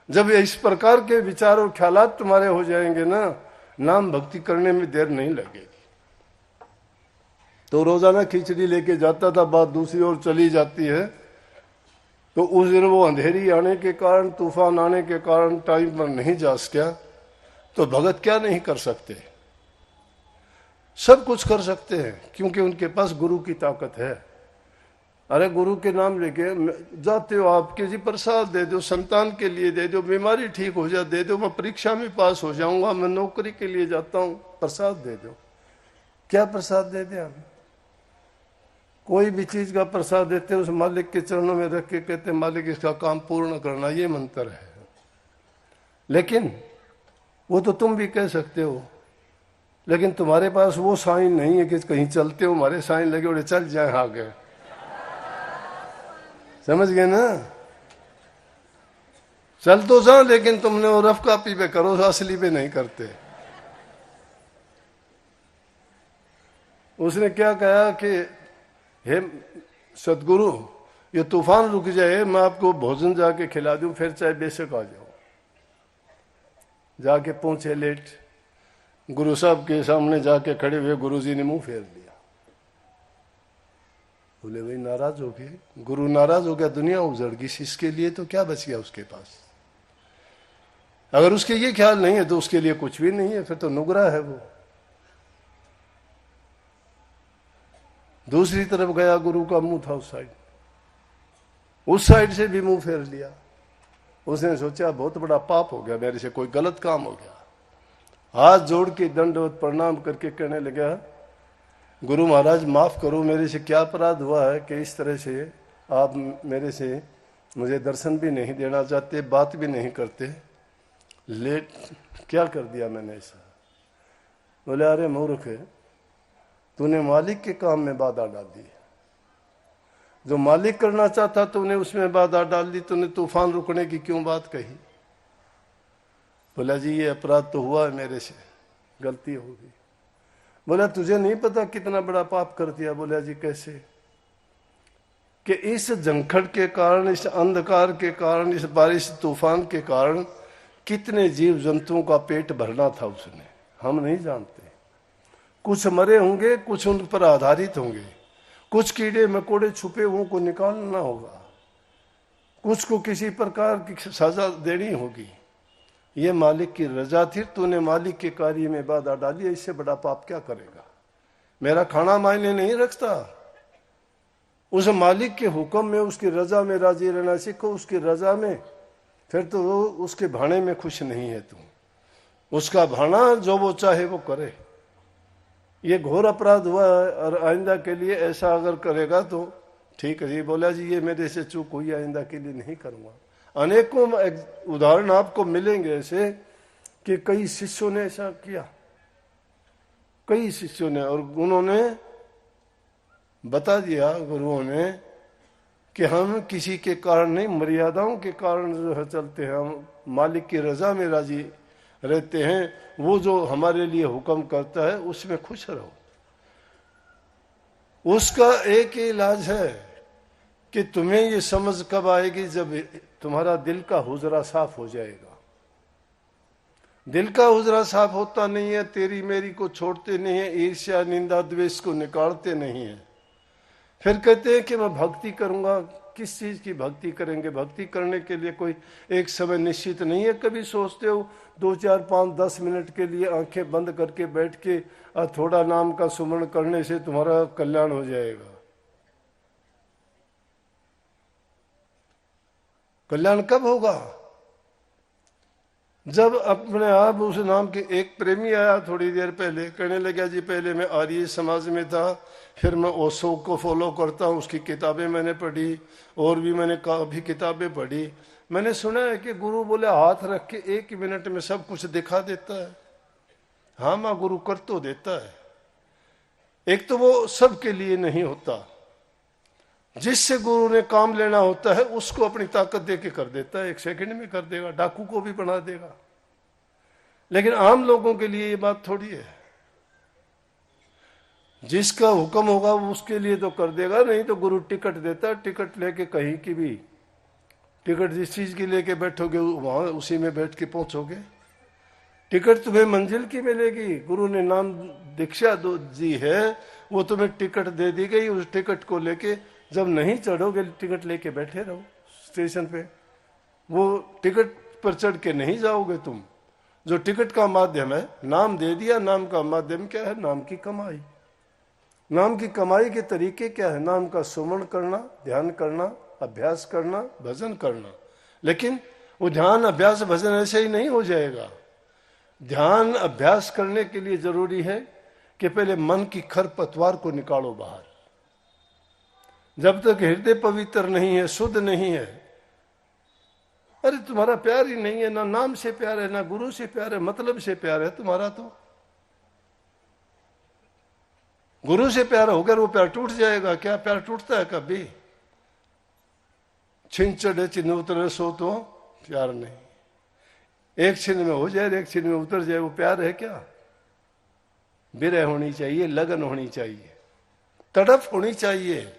जब इस प्रकार के विचार और ख्यालात तुम्हारे हो जाएंगे ना, नाम भक्ति करने में देर नहीं लगेगी। तो रोजाना खिचड़ी लेके जाता था, बात दूसरी ओर चली जाती है। तो उस दिन वो अंधेरी आने के कारण, तूफान आने के कारण टाइम पर नहीं जा सका। तो भगत क्या नहीं कर सकते? सब कुछ कर सकते हैं, क्योंकि उनके पास गुरु की ताकत है। अरे गुरु के नाम लेके जाते हो आप, कि जी प्रसाद दे दो, संतान के लिए दे दो, बीमारी ठीक हो जाए दे दो, मैं परीक्षा में पास हो जाऊंगा, मैं नौकरी के लिए जाता हूं, प्रसाद दे दो। क्या प्रसाद दे दे? हम कोई भी चीज का प्रसाद देते उस मालिक के चरणों में रख के कहते मालिक इसका काम पूर्ण करना, ये मंत्र है। लेकिन वो तो तुम भी कह सकते हो, लेकिन तुम्हारे पास वो साइन नहीं है कि कहीं चलते हो हमारे साइन लगे और चल जाए आगे। समझ गए ना? चल तो जाओ, लेकिन तुमने वो रफ कॉपी पे करो, असली पे नहीं करते। उसने क्या कहा कि हे सतगुरु, ये तूफान रुक जाए, मैं आपको भोजन जाके खिला दूं, फिर चाहे बेशक आ जाओ। जाके पहुंचे लेट, गुरु साहब के सामने जाके खड़े हुए, गुरुजी ने मुंह फेर लिया। बोले भाई नाराज हो गए? गुरु नाराज हो गया, दुनिया उजड़ गई, इसके लिए तो क्या बच गया उसके पास? अगर उसके ये ख्याल नहीं है तो उसके लिए कुछ भी नहीं है, फिर तो नुगरा है वो। दूसरी तरफ गया, गुरु का मुंह था उस साइड से भी मुंह फेर लिया। उसने सोचा बहुत बड़ा पाप हो गया, मेरे से कोई गलत काम हो गया। हाथ जोड़ के दंडवत प्रणाम करके कहने लगा, गुरु महाराज माफ करो, मेरे से क्या अपराध हुआ है कि इस तरह से आप मेरे से मुझे दर्शन भी नहीं देना चाहते, बात भी नहीं करते, लेट क्या कर दिया मैंने ऐसा? बोले अरे मूर्ख है, तूने मालिक के काम में बाधा डाल दी। जो मालिक करना चाहता तूने उसमें बाधा डाल दी, तूने तूफान रुकने की क्यों बात कही? बोला जी ये अपराध तो हुआ है मेरे से, गलती हो गई। बोला तुझे नहीं पता कितना बड़ा पाप कर दिया? बोला जी कैसे? कि इस जंखड़ के कारण, इस अंधकार के कारण, इस बारिश तूफान के कारण कितने जीव जंतुओं का पेट भरना था उसने, हम नहीं जानते। कुछ मरे होंगे, कुछ उन पर आधारित होंगे, कुछ कीड़े मकोड़े छुपे हुओं को निकालना होगा, कुछ को किसी प्रकार की सजा देनी होगी। ये मालिक की रजा थी, तूने मालिक के कार्य में बाधा डाली, इससे बड़ा पाप क्या करेगा? मेरा खाना मायने नहीं रखता, उस मालिक के हुक्म में, उसकी रजा में राजी रहना सीखो, उसकी रजा में। फिर तो उसके भाणे में खुश नहीं है तू, उसका भाणा जो वो चाहे वो करे। ये घोर अपराध हुआ है, और आइंदा के लिए ऐसा अगर करेगा तो ठीक है जी। बोला जी ये मेरे से चूक हुई, आइंदा के लिए नहीं करूंगा। अनेकों उदाहरण आपको मिलेंगे ऐसे कि कई शिष्यों ने ऐसा किया, कई शिष्यों ने, और उन्होंने बता दिया गुरुओं ने कि हम किसी के कारण नहीं, मर्यादाओं के कारण जो है चलते हैं, हम मालिक की रजा में राजी रहते हैं, वो जो हमारे लिए हुक्म करता है उसमें खुश रहो। उसका एक ही इलाज है कि तुम्हें ये समझ कब आएगी, जब तुम्हारा दिल का हुजरा साफ हो जाएगा। दिल का उजरा साफ होता नहीं है, तेरी मेरी को छोड़ते नहीं है, ईर्ष्या निंदा द्वेष को निकालते नहीं है। फिर कहते हैं कि मैं भक्ति करूंगा। किस चीज की भक्ति करेंगे? भक्ति करने के लिए कोई एक समय निश्चित नहीं है। कभी सोचते हो 2, 4, 5, 10 मिनट के लिए आंखें बंद करके बैठ के थोड़ा नाम का सुमरण करने से तुम्हारा कल्याण हो जाएगा? कल्याण कब होगा? जब अपने आप उस नाम के एक प्रेमी आया थोड़ी देर पहले, कहने लगा जी पहले मैं आर्य समाज में था, फिर मैं ओशो को फॉलो करता हूँ, उसकी किताबें मैंने पढ़ी, और भी मैंने काफी किताबें पढ़ी। मैंने सुना है कि गुरु बोले हाथ रख के 1 मिनट में सब कुछ दिखा देता है। हाँ माँ, गुरु कर तो देता है। एक तो वो सबके लिए नहीं होता, जिससे गुरु ने काम लेना होता है उसको अपनी ताकत दे के कर देता है, 1 सेकंड में कर देगा, डाकू को भी बना देगा। लेकिन आम लोगों के लिए ये बात थोड़ी है। जिसका हुक्म होगा वो उसके लिए तो कर देगा, नहीं तो गुरु टिकट देता है, टिकट लेके कहीं की भी, टिकट जिस चीज की लेके बैठोगे वहां उसी में बैठ के पहुंचोगे। टिकट तुम्हें मंजिल की मिलेगी। गुरु ने नाम दीक्षा दी है, वो तुम्हें टिकट दे दी गई। उस टिकट को लेके जब नहीं चढ़ोगे, टिकट लेके बैठे रहो स्टेशन पे, वो टिकट पर चढ़ के नहीं जाओगे तुम। जो टिकट का माध्यम है, नाम दे दिया, नाम का माध्यम क्या है? नाम की कमाई। नाम की कमाई के तरीके क्या है? नाम का सुमरण करना, ध्यान करना, अभ्यास करना, भजन करना। लेकिन वो ध्यान अभ्यास भजन ऐसे ही नहीं हो जाएगा। ध्यान अभ्यास करने के लिए जरूरी है कि पहले मन की खरपतवार को निकालो बाहर। जब तक हृदय पवित्र नहीं है, शुद्ध नहीं है, अरे तुम्हारा प्यार ही नहीं है, ना नाम से प्यार है, ना गुरु से प्यार है, मतलब से प्यार है तुम्हारा। तो गुरु से प्यार होकर वो प्यार टूट जाएगा क्या? प्यार टूटता है कभी? छिन चढ़े चिन्ह उतरे सो तो प्यार नहीं। एक छिन में हो जाए, एक छिन में उतर जाए, वो प्यार है क्या? विरह होनी चाहिए, लगन होनी चाहिए, तड़प होनी चाहिए।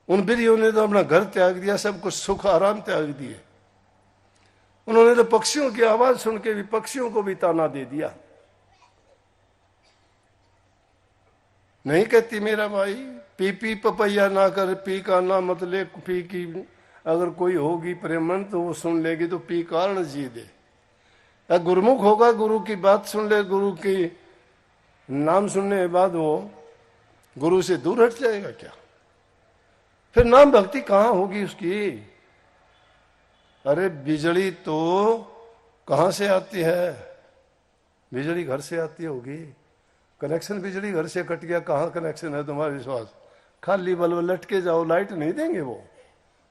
उन बिरियों ने तो अपना घर त्याग दिया, सब कुछ सुख आराम त्याग दिए। उन्होंने तो पक्षियों की आवाज सुन के भी पक्षियों को भी ताना दे दिया। नहीं कहती मेरा भाई, पी पी पपैया ना कर, पी का ना मत ले, पी की अगर कोई होगी प्रेमन तो वो सुन लेगी, तो पी कारण जी दे। गुरुमुख होगा, गुरु की बात सुन ले, गुरु की नाम सुनने के बाद वो गुरु से दूर हट जाएगा क्या? फिर नाम भक्ति कहां होगी उसकी? अरे बिजली तो कहां से आती है? बिजली घर से आती होगी। कनेक्शन बिजली घर से कट गया, कहां कनेक्शन है तुम्हारा विश्वास? खाली बल्ब लटके जाओ, लाइट नहीं देंगे वो।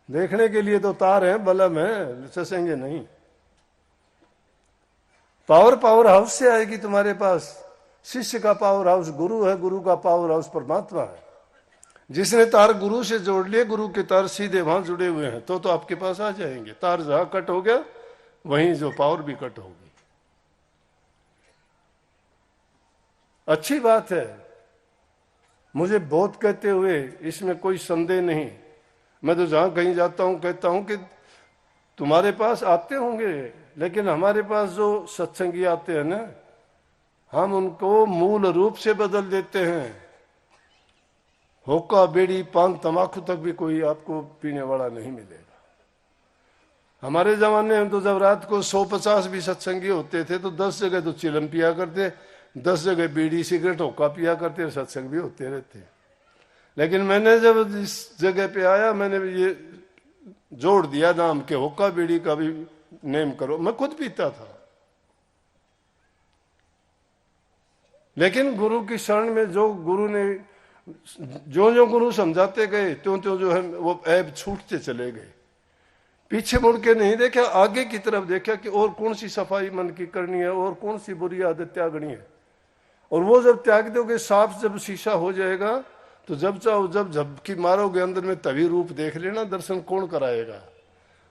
देखने के लिए तो तार है, बल्ब है, चसेंगे नहीं। पावर हाउस से आएगी तुम्हारे पास। शिष्य का पावर हाउस गुरु है, गुरु का पावर हाउस परमात्मा है। जिसने तार गुरु से जोड़ लिए, गुरु के तार सीधे वहां जुड़े हुए हैं, तो आपके पास आ जाएंगे। तार जहां कट हो गया वहीं जो पावर भी कट होगी। अच्छी बात है, मुझे बहुत कहते हुए इसमें कोई संदेह नहीं। मैं तो जहां कहीं जाता हूं कहता हूं कि तुम्हारे पास आते होंगे, लेकिन हमारे पास जो सत्संगी आते हैं ना, हम उनको मूल रूप से बदल देते हैं। हुक्का, बीड़ी, पान, तंबाकू तक भी कोई आपको पीने वाला नहीं मिलेगा। हमारे जमाने में तो जब रात को 150 भी सत्संगी होते थे तो 10 जगह तो चिलम पिया करते, 10 जगह बीड़ी सिगरेट हुक्का पिया करते, सत्संग भी होते रहते। लेकिन मैंने जब इस जगह पे आया, मैंने ये जोड़ दिया नाम के हुक्का बीड़ी का भी नेम करो। मैं खुद पीता था, लेकिन गुरु की शरण में जो गुरु ने जो गुरु समझाते गए त्यों त्यों जो है वो ऐब छूटते चले गए। पीछे मुड़ के नहीं देखा, आगे की तरफ देखा कि और कौन सी सफाई मन की करनी है और कौन सी बुरी आदत त्यागनी है। और वो जब त्याग दोगे, साफ जब शीशा हो जाएगा, तो जब चाहो जब झपकी मारोगे अंदर में, तभी रूप देख लेना। दर्शन कौन कराएगा?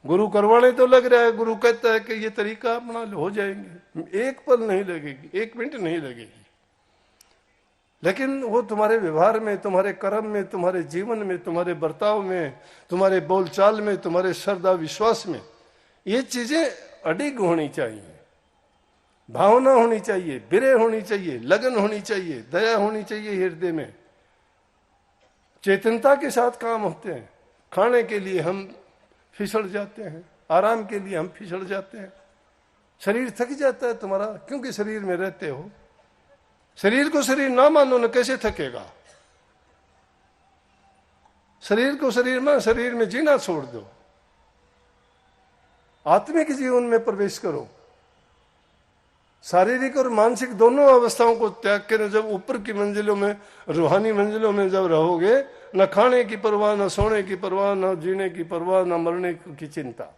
गुरु करवाने तो लग रहा है। गुरु कहता है कि ये तरीका अपना हो जाएंगे, एक पल नहीं लगेगी, 1 मिनट नहीं लगेगी। लेकिन वो तुम्हारे व्यवहार में, तुम्हारे कर्म में, तुम्हारे जीवन में, तुम्हारे बर्ताव में, तुम्हारे बोलचाल में, तुम्हारे श्रद्धा विश्वास में, ये चीजें अडिग होनी चाहिए, भावना होनी चाहिए, विरह होनी चाहिए, लगन होनी चाहिए, दया होनी चाहिए हृदय में। चेतनता के साथ काम होते हैं। खाने के लिए हम फिसड़ जाते हैं, आराम के लिए हम फिसड़ जाते हैं। शरीर थक जाता है तुम्हारा, क्योंकि शरीर में रहते हो। शरीर को शरीर ना मानो ना, कैसे थकेगा? शरीर को शरीर में, शरीर में जीना छोड़ दो, आत्मिक जीवन में प्रवेश करो। शारीरिक और मानसिक दोनों अवस्थाओं को त्याग कर जब ऊपर की मंजिलों में, रूहानी मंजिलों में जब रहोगे, न खाने की परवाह, न सोने की परवाह, न जीने की परवाह, न मरने की चिंता।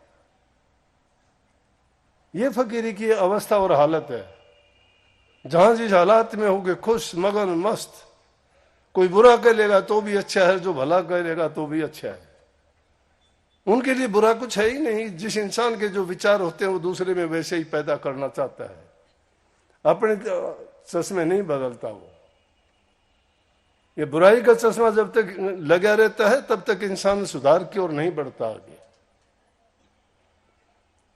ये फकीरी की अवस्था और हालत है। जहां जिस हालात में होगे खुश, मगन, मस्त। कोई बुरा कह लेगा तो भी अच्छा है, जो भला कह लेगा तो भी अच्छा है। उनके लिए बुरा कुछ है ही नहीं। जिस इंसान के जो विचार होते हैं वो दूसरे में वैसे ही पैदा करना चाहता है। अपने चश्मे नहीं बदलता वो। ये बुराई का चश्मा जब तक लगा रहता है तब तक इंसान सुधार की ओर नहीं बढ़ता आगे।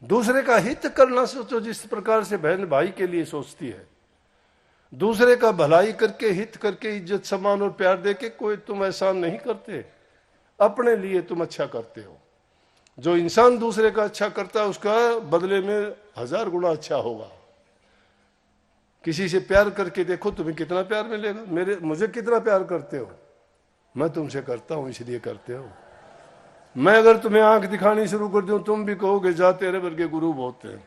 दूसरे का हित करना सोचो, जिस प्रकार से बहन भाई के लिए सोचती है। दूसरे का भलाई करके, हित करके, इज्जत सम्मान और प्यार देके कोई तुम एहसान नहीं करते, अपने लिए तुम अच्छा करते हो। जो इंसान दूसरे का अच्छा करता है उसका बदले में 1000 गुना अच्छा होगा। किसी से प्यार करके देखो तुम्हें कितना प्यार मिलेगा। मुझे कितना प्यार करते हो? मैं तुमसे करता हूं इसलिए करते हो। मैं अगर तुम्हें आंख दिखानी शुरू कर दूं तुम भी कहोगे जा तेरे वर्गे गुरु बहुत है।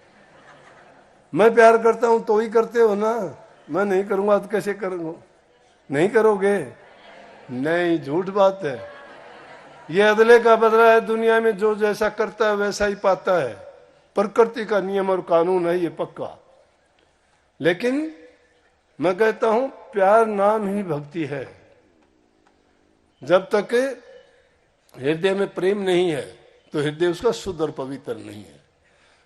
मैं प्यार करता हूं तो ही करते हो ना। मैं नहीं करूंगा तो कैसे करूंगा? नहीं करोगे? नहीं, झूठ बात है। ये अदले का बदला है। दुनिया में जो जैसा करता है वैसा ही पाता है। प्रकृति का नियम और कानून है ये पक्का। लेकिन मैं कहता हूं प्यार नाम ही भक्ति है। जब तक हृदय में प्रेम नहीं है तो हृदय उसका शुद्ध और पवित्र नहीं है।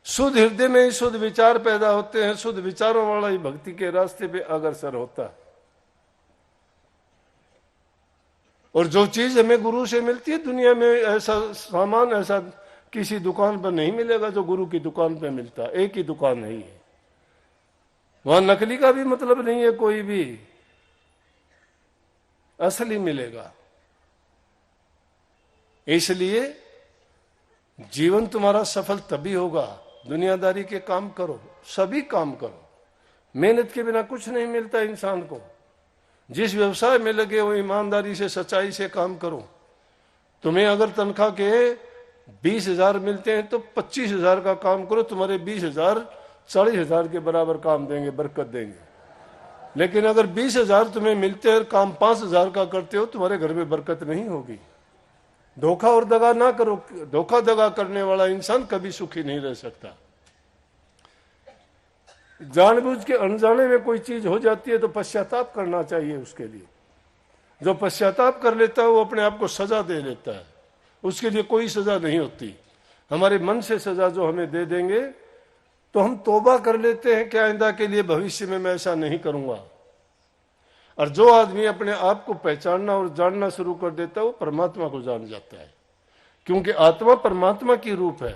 शुद्ध हृदय में ही शुद्ध विचार पैदा होते हैं। शुद्ध विचारों वाला ही भक्ति के रास्ते पे अग्रसर होता है। और जो चीज हमें गुरु से मिलती है, दुनिया में ऐसा सामान ऐसा किसी दुकान पर नहीं मिलेगा जो गुरु की दुकान पर मिलता है। एक ही दुकान नहीं है, वहां नकली का भी मतलब नहीं है, कोई भी असली मिलेगा। इसलिए जीवन तुम्हारा सफल तभी होगा, दुनियादारी के काम करो, सभी काम करो। मेहनत के बिना कुछ नहीं मिलता इंसान को। जिस व्यवसाय में लगे हो ईमानदारी से, सच्चाई से काम करो। तुम्हें अगर तनख्वाह के 20,000 मिलते हैं तो 25,000 का काम करो, तुम्हारे 20,000 40,000 के बराबर काम देंगे, बरकत देंगे। लेकिन अगर 20,000 तुम्हें मिलते हैं, काम 5,000 का करते हो, तुम्हारे घर में बरकत नहीं होगी। धोखा और दगा ना करो। धोखा दगा करने वाला इंसान कभी सुखी नहीं रह सकता। जानबूझ के अनजाने में कोई चीज हो जाती है तो पश्चाताप करना चाहिए उसके लिए। जो पश्चाताप कर लेता है वो अपने आप को सजा दे लेता है। उसके लिए कोई सजा नहीं होती। हमारे मन से सजा जो हमें दे देंगे तो हम तौबा कर लेते हैं कि आइंदा के लिए भविष्य में मैं ऐसा नहीं करूंगा। और जो आदमी अपने आप को पहचानना और जानना शुरू कर देता है वो परमात्मा को जान जाता है। क्योंकि आत्मा परमात्मा की रूप है।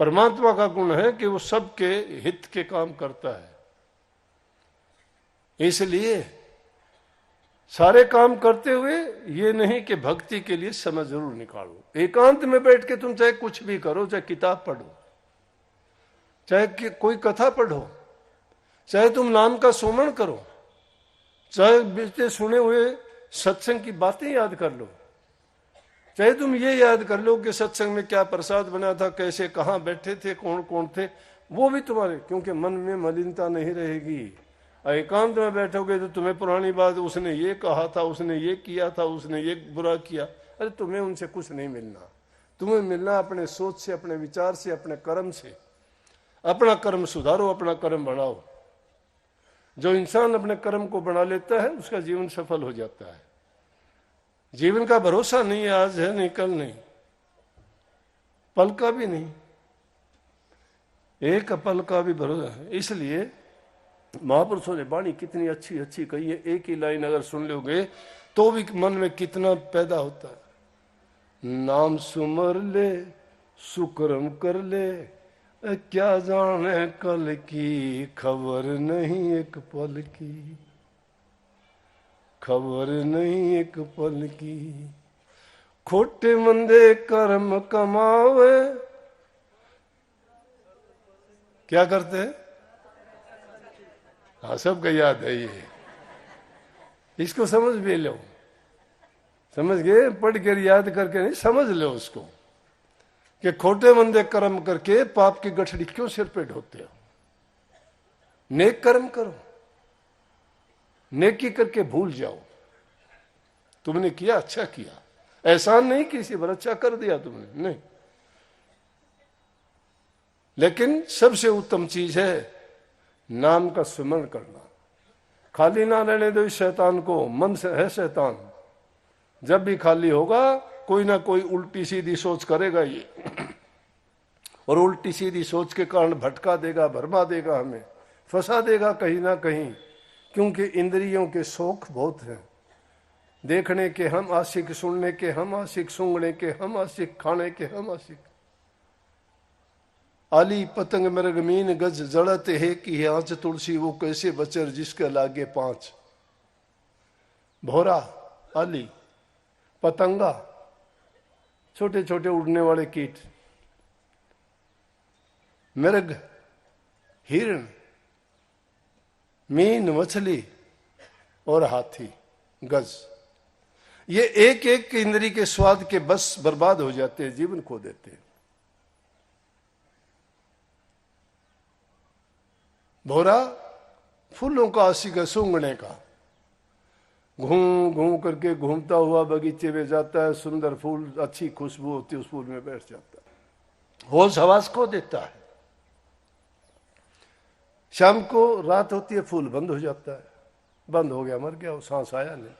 परमात्मा का गुण है कि वो सबके हित के काम करता है। इसलिए सारे काम करते हुए ये नहीं कि भक्ति के लिए समय जरूर निकालो। एकांत में बैठ के तुम चाहे कुछ भी करो, चाहे किताब पढ़ो, चाहे कोई कथा पढ़ो, चाहे तुम नाम का सुमरण करो, चाहे बीते सुने हुए सत्संग की बातें याद कर लो, चाहे तुम ये याद कर लो कि सत्संग में क्या प्रसाद बना था, कैसे कहाँ बैठे थे, कौन कौन थे, वो भी तुम्हारे, क्योंकि मन में मलिनता नहीं रहेगी। एकांत में बैठोगे तो तुम्हें पुरानी बात, उसने ये कहा था, उसने ये किया था, उसने ये बुरा किया, अरे तुम्हें उनसे कुछ नहीं मिलना। तुम्हें मिलना अपने सोच से, अपने विचार से, अपने कर्म से। अपना कर्म सुधारो, अपना कर्म बढ़ाओ। जो इंसान अपने कर्म को बढ़ा लेता है उसका जीवन सफल हो जाता है। जीवन का भरोसा नहीं है, आज है नहीं कल नहीं, पल का भी नहीं, एक पल का भी भरोसा है। इसलिए महापुरुषों ने वाणी कितनी अच्छी अच्छी कही है। एक ही लाइन अगर सुन लोगे तो भी मन में कितना पैदा होता है। नाम सुमर ले, सुकर्म कर ले, क्या जाने कल की, खबर नहीं एक पल की, खबर नहीं एक पल की। खोटे मंदे कर्म कमावे, क्या करते हैं? हाँ, सबका याद है ये, इसको समझ भी लो। समझ गए? पढ़ कर याद करके नहीं, समझ लो उसको कि खोटे मंदे कर्म करके पाप की गठड़ी क्यों सिर पे ढोते हो। नेक कर्म करो, नेकी करके भूल जाओ तुमने किया, अच्छा किया, एहसान नहीं किसी पर, अच्छा कर दिया तुमने, नहीं। लेकिन सबसे उत्तम चीज है नाम का स्मरण करना। खाली ना रहने दो इस शैतान को, मन से है शैतान, जब भी खाली होगा कोई ना कोई उल्टी सीधी सोच करेगा ये, और उल्टी सीधी सोच के कारण भटका देगा, भरमा देगा, हमें फंसा देगा कहीं ना कहीं। क्योंकि इंद्रियों के शौक बहुत हैं, देखने के हम आशिक, सुनने के हम आशिक, सूंघने के हम आशिक, खाने के हम आशिक। आली पतंग मृग मीन गज जड़त है कि आंच तुलसी, वो कैसे बचर जिसके लागे पांच। भोरा, आली, पतंगा, छोटे छोटे उड़ने वाले कीट, मृग, हिरण, मीन मछली और हाथी, गज। ये एक एक इंद्री के स्वाद के बस बर्बाद हो जाते हैं, जीवन खो देते हैं। भोरा फूलों का आशिक है, सूंघने का, घूम घूम करके घूमता हुआ बगीचे में जाता है, सुंदर फूल, अच्छी खुशबू होती है, उस फूल में बैठ जाता है, होश हवास खो देता है। शाम को रात होती है, फूल बंद हो जाता है, बंद हो गया, मर गया, वो सांस आया नहीं।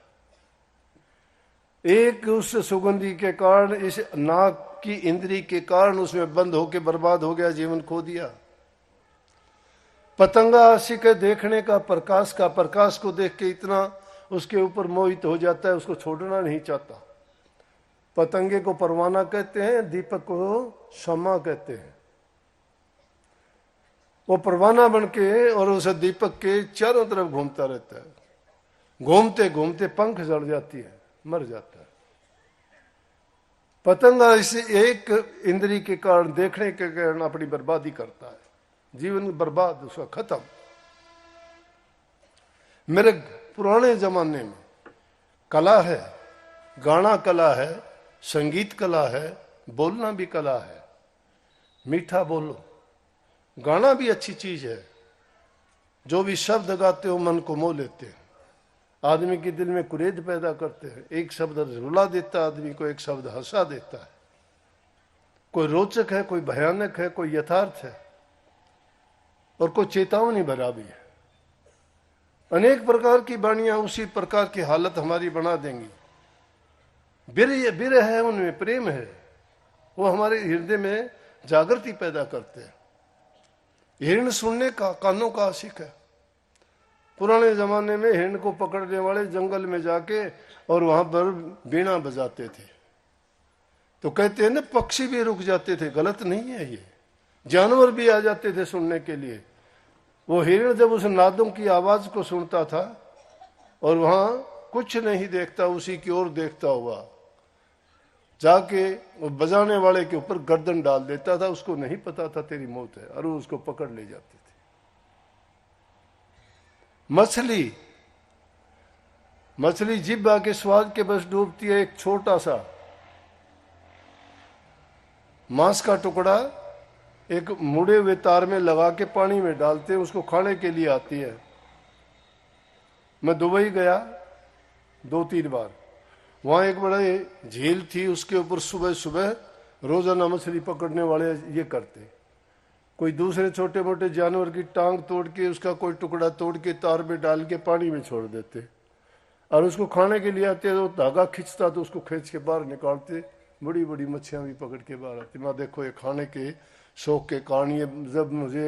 एक उस सुगंधी के कारण, इस नाक की इंद्री के कारण उसमें बंद होके बर्बाद हो गया, जीवन खो दिया। पतंगा आशिक है देखने का, प्रकाश का, प्रकाश को देख के इतना उसके ऊपर मोहित हो जाता है, उसको छोड़ना नहीं चाहता। पतंगे को परवाना कहते हैं, दीपक को शमा कहते हैं। वो परवाना बन के और उस दीपक के चारों तरफ घूमता रहता है, घूमते घूमते पंख जड़ जाती है, मर जाता है। पतंगा इस एक इंद्री के कारण, देखने के कारण अपनी बर्बादी करता है, जीवन बर्बाद, उसका खत्म। मृग पुराने जमाने में कला है, गाना कला है, संगीत कला है, बोलना भी कला है। मीठा बोलो, गाना भी अच्छी चीज है, जो भी शब्द गाते हो मन को मोह लेते हैं, आदमी के दिल में कुरेद पैदा करते हैं। एक शब्द रुला देता है आदमी को, एक शब्द हंसा देता है। कोई रोचक है, कोई भयानक है, कोई यथार्थ है, और कोई चेतावनी भरा भी है। अनेक प्रकार की वाणियां उसी प्रकार की हालत हमारी बना देंगी। बिर है उनमें, प्रेम है, वो हमारे हृदय में जागृति पैदा करते हैं। हिरण सुनने का, कानों का आशिक है। पुराने जमाने में हिरण को पकड़ने वाले जंगल में जाके और वहां पर बीना बजाते थे, तो कहते हैं ना पक्षी भी रुक जाते थे। गलत नहीं है ये, जानवर भी आ जाते थे सुनने के लिए। वो हिरण जब उस नादों की आवाज को सुनता था और वहां कुछ नहीं देखता, उसी की ओर देखता हुआ जाके वो बजाने वाले के ऊपर गर्दन डाल देता था। उसको नहीं पता था तेरी मौत है, और वो उसको पकड़ ले जाते थे। मछली, मछली जिब्बा के स्वाद के बस डूबती है। एक छोटा सा मांस का टुकड़ा एक मुड़े हुए तार में लगा के पानी में डालते हैं, उसको खाने के लिए आती है। मैं दुबई गया 2-3 बार, वहां एक बड़े झील थी, उसके ऊपर सुबह सुबह रोजाना मछली पकड़ने वाले ये करते। कोई दूसरे छोटे मोटे जानवर की टांग तोड़ के, उसका कोई टुकड़ा तोड़ के तार में डाल के पानी में छोड़ देते, और उसको खाने के लिए आते। तो धागा खींचता तो उसको खींच के बाहर निकालते, बड़ी बड़ी मच्छियां भी पकड़ के बाहर आती। मैं देखो ये खाने के शौक के कारण, ये जब मुझे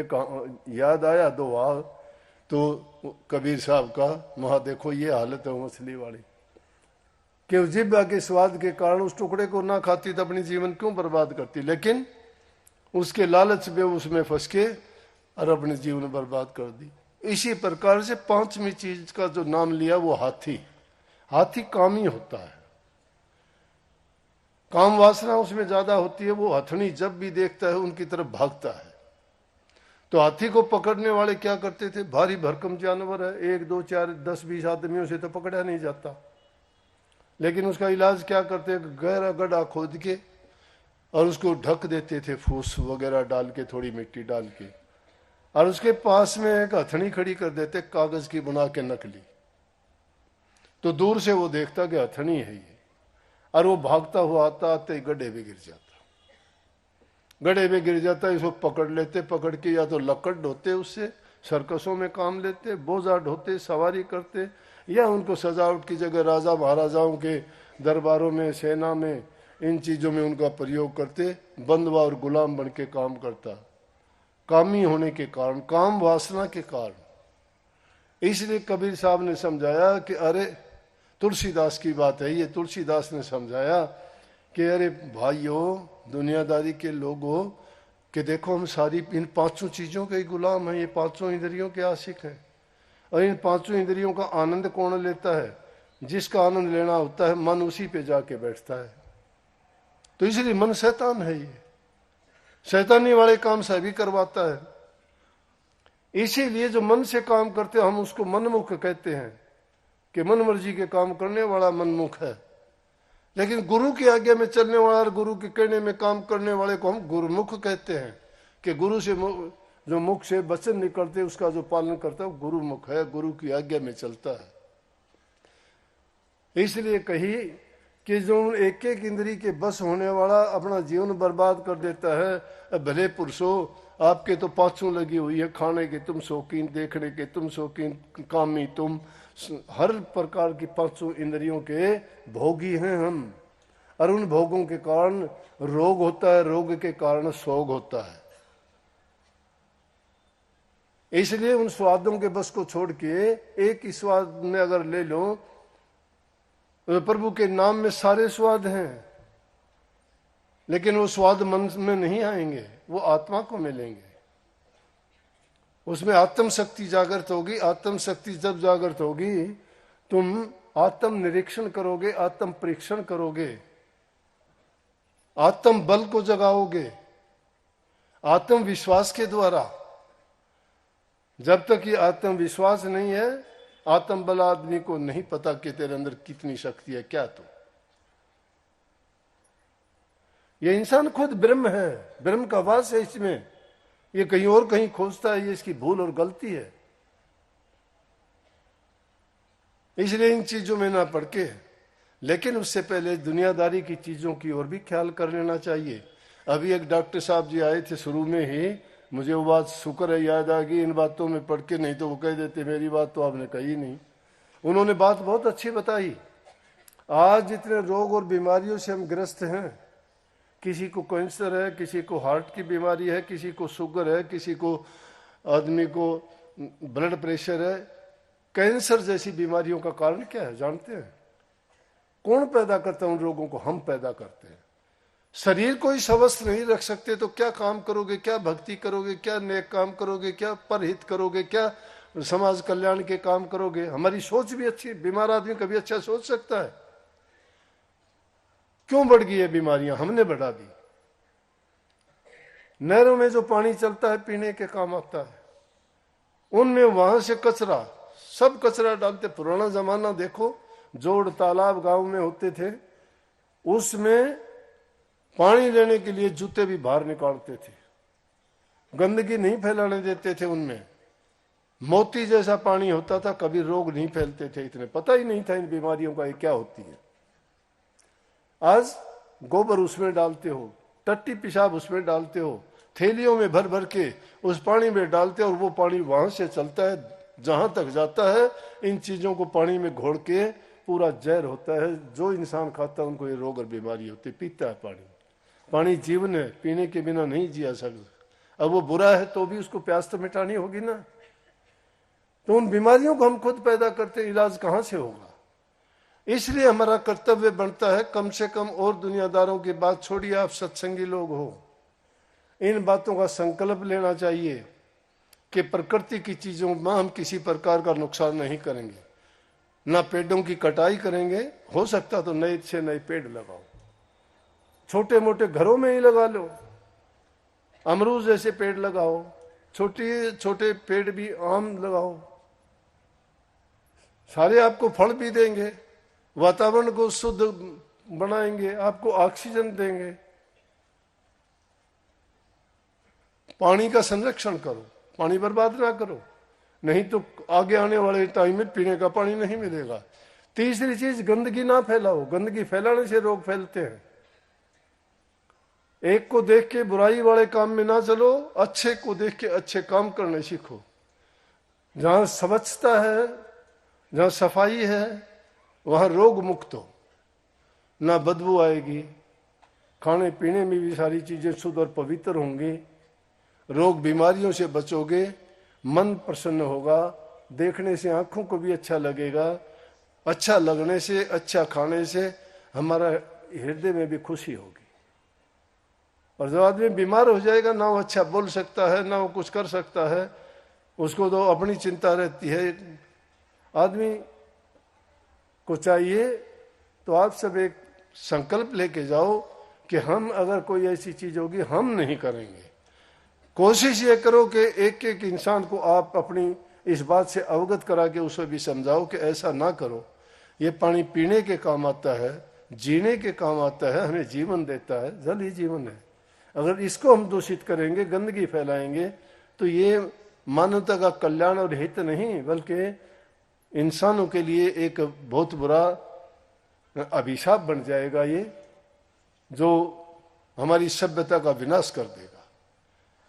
याद आया तो कबीर साहब का, वहां देखो ये हालत है मछली वाली, कि जिब्बा के स्वाद के कारण उस टुकड़े को ना खाती तो अपनी जीवन क्यों बर्बाद करती। लेकिन उसके लालच में उसमें फंस के और अपने जीवन बर्बाद कर दी। इसी प्रकार से पांचवी चीज का जो नाम लिया वो हाथी। हाथी कामी होता है, काम वासना उसमें ज्यादा होती है। वो हथनी जब भी देखता है उनकी तरफ भागता है। तो हाथी को पकड़ने वाले क्या करते थे, भारी भरकम जानवर है, 1 2 4 10 20 आदमियों से तो पकड़ा नहीं जाता, लेकिन उसका इलाज क्या करते, गहरा गड्ढा खोद के और उसको ढक देते थे, फूस वगैरह डाल के, थोड़ी मिट्टी डाल के, और उसके पास में एक हथनी खड़ी कर देते, कागज की बना के नकली। तो दूर से वो देखता कि हथनी है ये, और वो भागता हुआ आता आते गड्ढे में गिर जाता। गड्ढे में गिर जाता, इसको पकड़ लेते, पकड़ के या तो लकड़ ढोते, उससे सर्कसों में काम लेते, बोझा ढोते, सवारी करते, या उनको सजावट की जगह राजा महाराजाओं के दरबारों में, सेना में, इन चीजों में उनका प्रयोग करते। बंदवा और गुलाम बन के काम करता, कामी होने के कारण, काम वासना के कारण। इसलिए कबीर साहब ने समझाया कि अरे, तुलसीदास की बात है ये, तुलसीदास ने समझाया कि अरे भाइयों, दुनियादारी के लोगों, कि देखो हम सारी इन पांचों चीजों के गुलाम हैं, ये पांचों इंद्रियों के आशिक हैं। और इन पांचों इंद्रियों का आनंद कौन लेता है, जिसका आनंद लेना होता है मन उसी पे जाके बैठता है। तो इसलिए मन शैतान है, ये शैतानी वाले काम सभी करवाता है। इसीलिए जो मन से काम करते हम उसको मनमुख कहते हैं, कि मन मर्जी के काम करने वाला मनमुख है। लेकिन गुरु की आज्ञा में चलने वाला और गुरु के कहने में काम करने वाले को हम गुरुमुख कहते हैं, कि गुरु से जो मुख से वचन निकलते उसका जो पालन करता है वो गुरुमुख है, गुरु की आज्ञा में चलता है। इसलिए कही कि जो एक एक इंद्री के बस होने वाला अपना जीवन बर्बाद कर देता है। भले पुरुषों, आपके तो पांचों लगी हुई है, खाने के तुम शौकीन, देखने के तुम शौकीन, कामी तुम, हर प्रकार की पांचों इंद्रियों के भोगी हैं हम। और उन भोगों के कारण रोग होता है, रोग के कारण शोक होता है। इसलिए उन स्वादों के बस को छोड़ के एक ही स्वाद में अगर ले लो, तो प्रभु के नाम में सारे स्वाद हैं, लेकिन वो स्वाद मन में नहीं आएंगे, वो आत्मा को मिलेंगे। उसमें आत्म शक्ति जागृत होगी। आत्म शक्ति जब जागृत होगी, तुम आत्म निरीक्षण करोगे, आत्म परीक्षण करोगे, आत्म बल को जगाओगे आत्म विश्वास के द्वारा। जब तक ये आत्मविश्वास नहीं है, आत्म बल आदमी को नहीं पता कि तेरे अंदर कितनी शक्ति है, क्या तो ये इंसान खुद ब्रह्म है, ब्रह्म का वास है इसमें, ये कहीं और कहीं खोजता है, ये इसकी भूल और गलती है। इसलिए इन चीजों में ना पड़ के, लेकिन उससे पहले दुनियादारी की चीजों की ओर भी ख्याल कर लेना चाहिए। अभी एक डॉक्टर साहब जी आए थे, शुरू में ही मुझे वो बात शुक्र है याद आ गई इन बातों में पढ़ के, नहीं तो वो कह देते मेरी बात तो आपने कही नहीं। उन्होंने बात बहुत अच्छी बताई। आज जितने रोग और बीमारियों से हम ग्रस्त हैं, किसी को कैंसर है, किसी को हार्ट की बीमारी है, किसी को शुगर है, किसी को आदमी को ब्लड प्रेशर है। कैंसर जैसी बीमारियों का कारण क्या है जानते हैं? कौन पैदा करता है उन रोगों को? हम पैदा करते हैं। शरीर को ही स्वस्थ नहीं रख सकते तो क्या काम करोगे, क्या भक्ति करोगे, क्या नेक काम करोगे, क्या परहित करोगे, क्या समाज कल्याण के काम करोगे? हमारी सोच भी अच्छी, बीमार आदमी कभी अच्छा सोच सकता है? क्यों बढ़ गई है बीमारियां? हमने बढ़ा दी। नहरों में जो पानी चलता है पीने के काम आता है, उनमें वहां से कचरा, सब कचरा डालते। पुराना जमाना देखो, जोड़ तालाब गांव में होते थे, उसमें पानी लेने के लिए जूते भी बाहर निकालते थे, गंदगी नहीं फैलाने देते थे। उनमें मोती जैसा पानी होता था, कभी रोग नहीं फैलते थे, इतने पता ही नहीं था इन बीमारियों का ये क्या होती है। आज गोबर उसमें डालते हो, टट्टी पेशाब उसमें डालते हो, थैलियों में भर भर के उस पानी में डालते हो, और वो पानी वहां से चलता है जहां तक जाता है। इन चीजों को पानी में घोल के पूरा जहर होता है, जो इंसान खाता है उनको ये रोग और बीमारी होती है। पीता है पानी, पानी जीवन है, पीने के बिना नहीं जिया सकता। अब वो बुरा है तो भी उसको प्यास तो मिटानी होगी ना। तो उन बीमारियों को हम खुद पैदा करते, इलाज कहां से होगा? इसलिए हमारा कर्तव्य बनता है, कम से कम और दुनियादारों की बात छोड़िए, आप सत्संगी लोग हो, इन बातों का संकल्प लेना चाहिए कि प्रकृति की चीजों में हम किसी प्रकार का नुकसान नहीं करेंगे, ना पेड़ों की कटाई करेंगे। हो सकता तो नए से नए पेड़ लगाओ, छोटे मोटे घरों में ही लगा लो, अमरूद जैसे पेड़ लगाओ, छोटे छोटे पेड़ भी आम लगाओ, सारे आपको फल भी देंगे, वातावरण को शुद्ध बनाएंगे, आपको ऑक्सीजन देंगे। पानी का संरक्षण करो, पानी बर्बाद ना करो, नहीं तो आगे आने वाले टाइम में पीने का पानी नहीं मिलेगा। तीसरी चीज, गंदगी ना फैलाओ, गंदगी फैलाने से रोग फैलते हैं। एक को देख के बुराई वाले काम में ना चलो, अच्छे को देख के अच्छे काम करने सीखो। जहां स्वच्छता है, जहां सफाई है, वहां रोग मुक्त हो, ना बदबू आएगी, खाने पीने में भी सारी चीजें शुद्ध और पवित्र होंगी, रोग बीमारियों से बचोगे, मन प्रसन्न होगा, देखने से आंखों को भी अच्छा लगेगा। अच्छा लगने से, अच्छा खाने से हमारा हृदय में भी खुशी होगी। और जब आदमी बीमार हो जाएगा, ना वो अच्छा बोल सकता है, ना वो कुछ कर सकता है, उसको तो अपनी चिंता रहती है। आदमी को चाहिए तो आप सब एक संकल्प लेके जाओ कि हम अगर कोई ऐसी चीज होगी हम नहीं करेंगे। कोशिश ये करो कि एक एक इंसान को आप अपनी इस बात से अवगत करा के उसे भी समझाओ कि ऐसा ना करो। ये पानी पीने के काम आता है, जीने के काम आता है, हमें जीवन देता है, जल ही जीवन है। अगर इसको हम दूषित करेंगे, गंदगी फैलाएंगे, तो ये मानवता का कल्याण और हित नहीं, बल्कि इंसानों के लिए एक बहुत बुरा अभिशाप बन जाएगा ये, जो हमारी सभ्यता का विनाश कर देगा।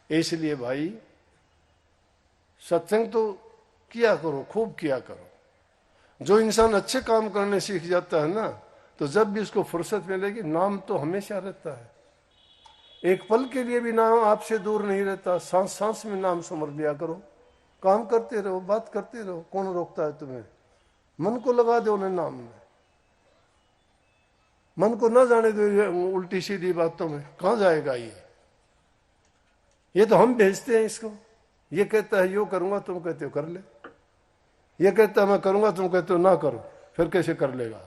इसलिए भाई, सत्संग तो किया करो, खूब किया करो। जो इंसान अच्छे काम करने सीख जाता है ना, तो जब भी उसको फुर्सत मिलेगी, नाम तो हमेशा रहता है। एक पल के लिए भी नाम आपसे दूर नहीं रहता। सांस सांस में नाम समर लिया करो, काम करते रहो, बात करते रहो, कौन रोकता है तुम्हें? मन को लगा दो उन्हें नाम में, मन को ना जाने दो उल्टी सीधी बातों में। कहां जाएगा ये तो हम भेजते हैं इसको। ये कहता है यो करूंगा, तुम कहते हो कर ले। ये कहता है मैं करूंगा, तुम कहते हो ना करो, फिर कैसे कर लेगा?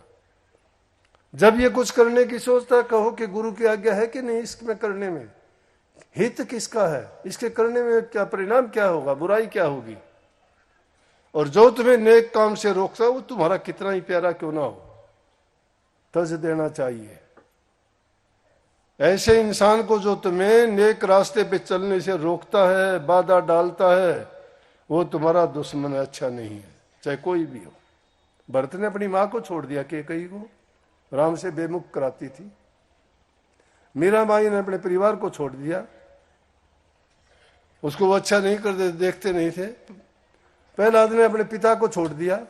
जब ये कुछ करने की सोचता, कहो कि गुरु की आज्ञा है कि नहीं इसमें करने में, हित किसका है, इसके करने में क्या परिणाम क्या होगा, बुराई क्या होगी। और जो तुम्हें नेक काम से रोकता है, वो तुम्हारा कितना ही प्यारा क्यों ना हो, तज देना चाहिए। ऐसे इंसान को जो तुम्हें नेक रास्ते पे चलने से रोकता है, बाधा डालता है, वो तुम्हारा दुश्मन है, अच्छा नहीं है, चाहे कोई भी हो। भरत ने अपनी मां को छोड़ दिया, कैकेयी को राम से बेमुख कराती थी। मीराबाई ने अपने परिवार को छोड़ दिया, उसको वो अच्छा नहीं करते, देखते नहीं थे। प्रहलाद ने अपने पिता को छोड़ दिया,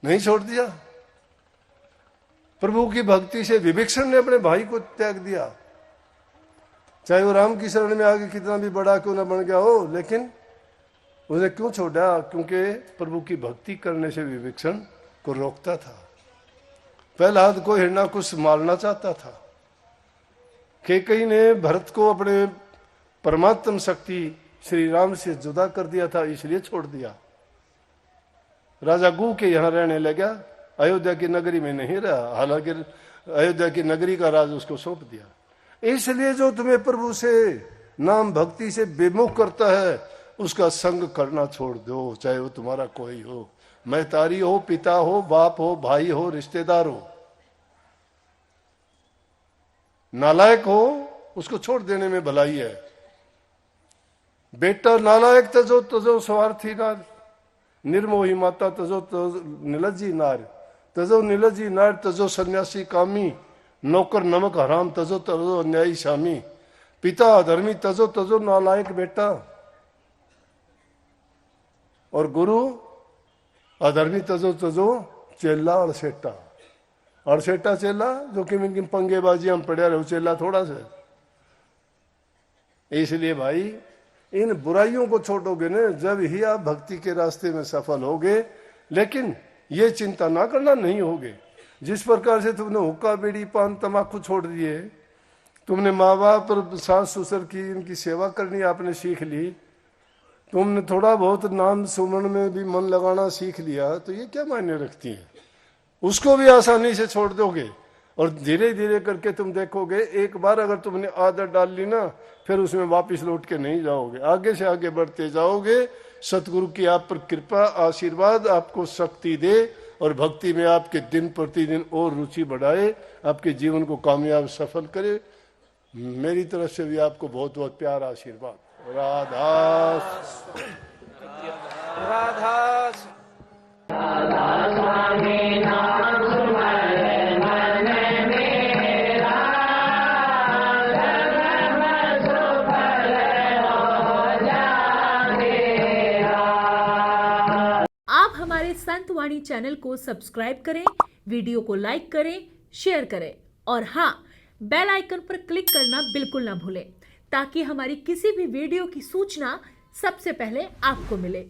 नहीं छोड़ दिया। प्रभु की भक्ति से विभीषण ने अपने भाई को त्याग दिया, चाहे वो राम की शरण में आगे कितना भी बड़ा क्यों ना बन गया हो, लेकिन उसने क्यों छोड़ा? क्योंकि प्रभु की भक्ति करने से विभीषण को रोकता था। प्रहलाद को हिरण्याकुश मारना चाहता था। कैकेयी ने भरत को अपने परमात्म शक्ति श्री राम से जुदा कर दिया था, इसलिए छोड़ दिया। राजा गू के यहां रहने लगा, अयोध्या की नगरी में नहीं रहा, हालांकि अयोध्या की नगरी का राज उसको सौंप दिया। इसलिए जो तुम्हें प्रभु से नाम भक्ति से विमुख करता है, उसका संग करना छोड़ दो, चाहे वो तुम्हारा कोई हो, महतारी हो, पिता हो, बाप हो, भाई हो, रिश्तेदार हो। नालायक हो, उसको छोड़ देने में भलाई है। बेटा नालायक तजो तजो स्वार्थी नार, निर्मोही माता तजो निलज्जी नार, तजो निलज्जी नार तजो सन्यासी कामी, नौकर नमक हराम तजो तजो अन्यायी शामी, पिता अधर्मी तजो तजो नालायक बेटा, और गुरु अधर्मी तजो तजो चेला अड़सेटा। अड़सेटा चेला जो कि पंगेबाजी हम पढ़े रहे, चेला थोड़ा सा। इसलिए भाई, इन बुराइयों को छोड़ोगे ना, जब ही आप भक्ति के रास्ते में सफल होगे। लेकिन ये चिंता ना करना नहीं होगे, जिस प्रकार से तुमने हुक्का बीड़ी पान तंबाकू छोड़ दिए, तुमने माँ बाप और सास ससुर की इनकी सेवा करनी आपने सीख ली, तुमने थोड़ा बहुत नाम सुमन में भी मन लगाना सीख लिया, तो ये क्या मायने रखती है? उसको भी आसानी से छोड़ दोगे और धीरे धीरे करके तुम देखोगे, एक बार अगर तुमने आदत डाल ली ना, फिर उसमें वापस लौट के नहीं जाओगे, आगे से आगे बढ़ते जाओगे। सतगुरु की आप पर कृपा आशीर्वाद आपको शक्ति दे और भक्ति में आपके दिन प्रतिदिन और रुचि बढ़ाए, आपके जीवन को कामयाब सफल करे। मेरी तरफ से भी आपको बहुत बहुत प्यार आशीर्वाद। राधा राधा आप हमारे संत वाणी चैनल को सब्सक्राइब करें, वीडियो को लाइक करें, शेयर करें और हाँ, बेल आइकन पर क्लिक करना बिल्कुल ना भूलें ताकि हमारी किसी भी वीडियो की सूचना सबसे पहले आपको मिले।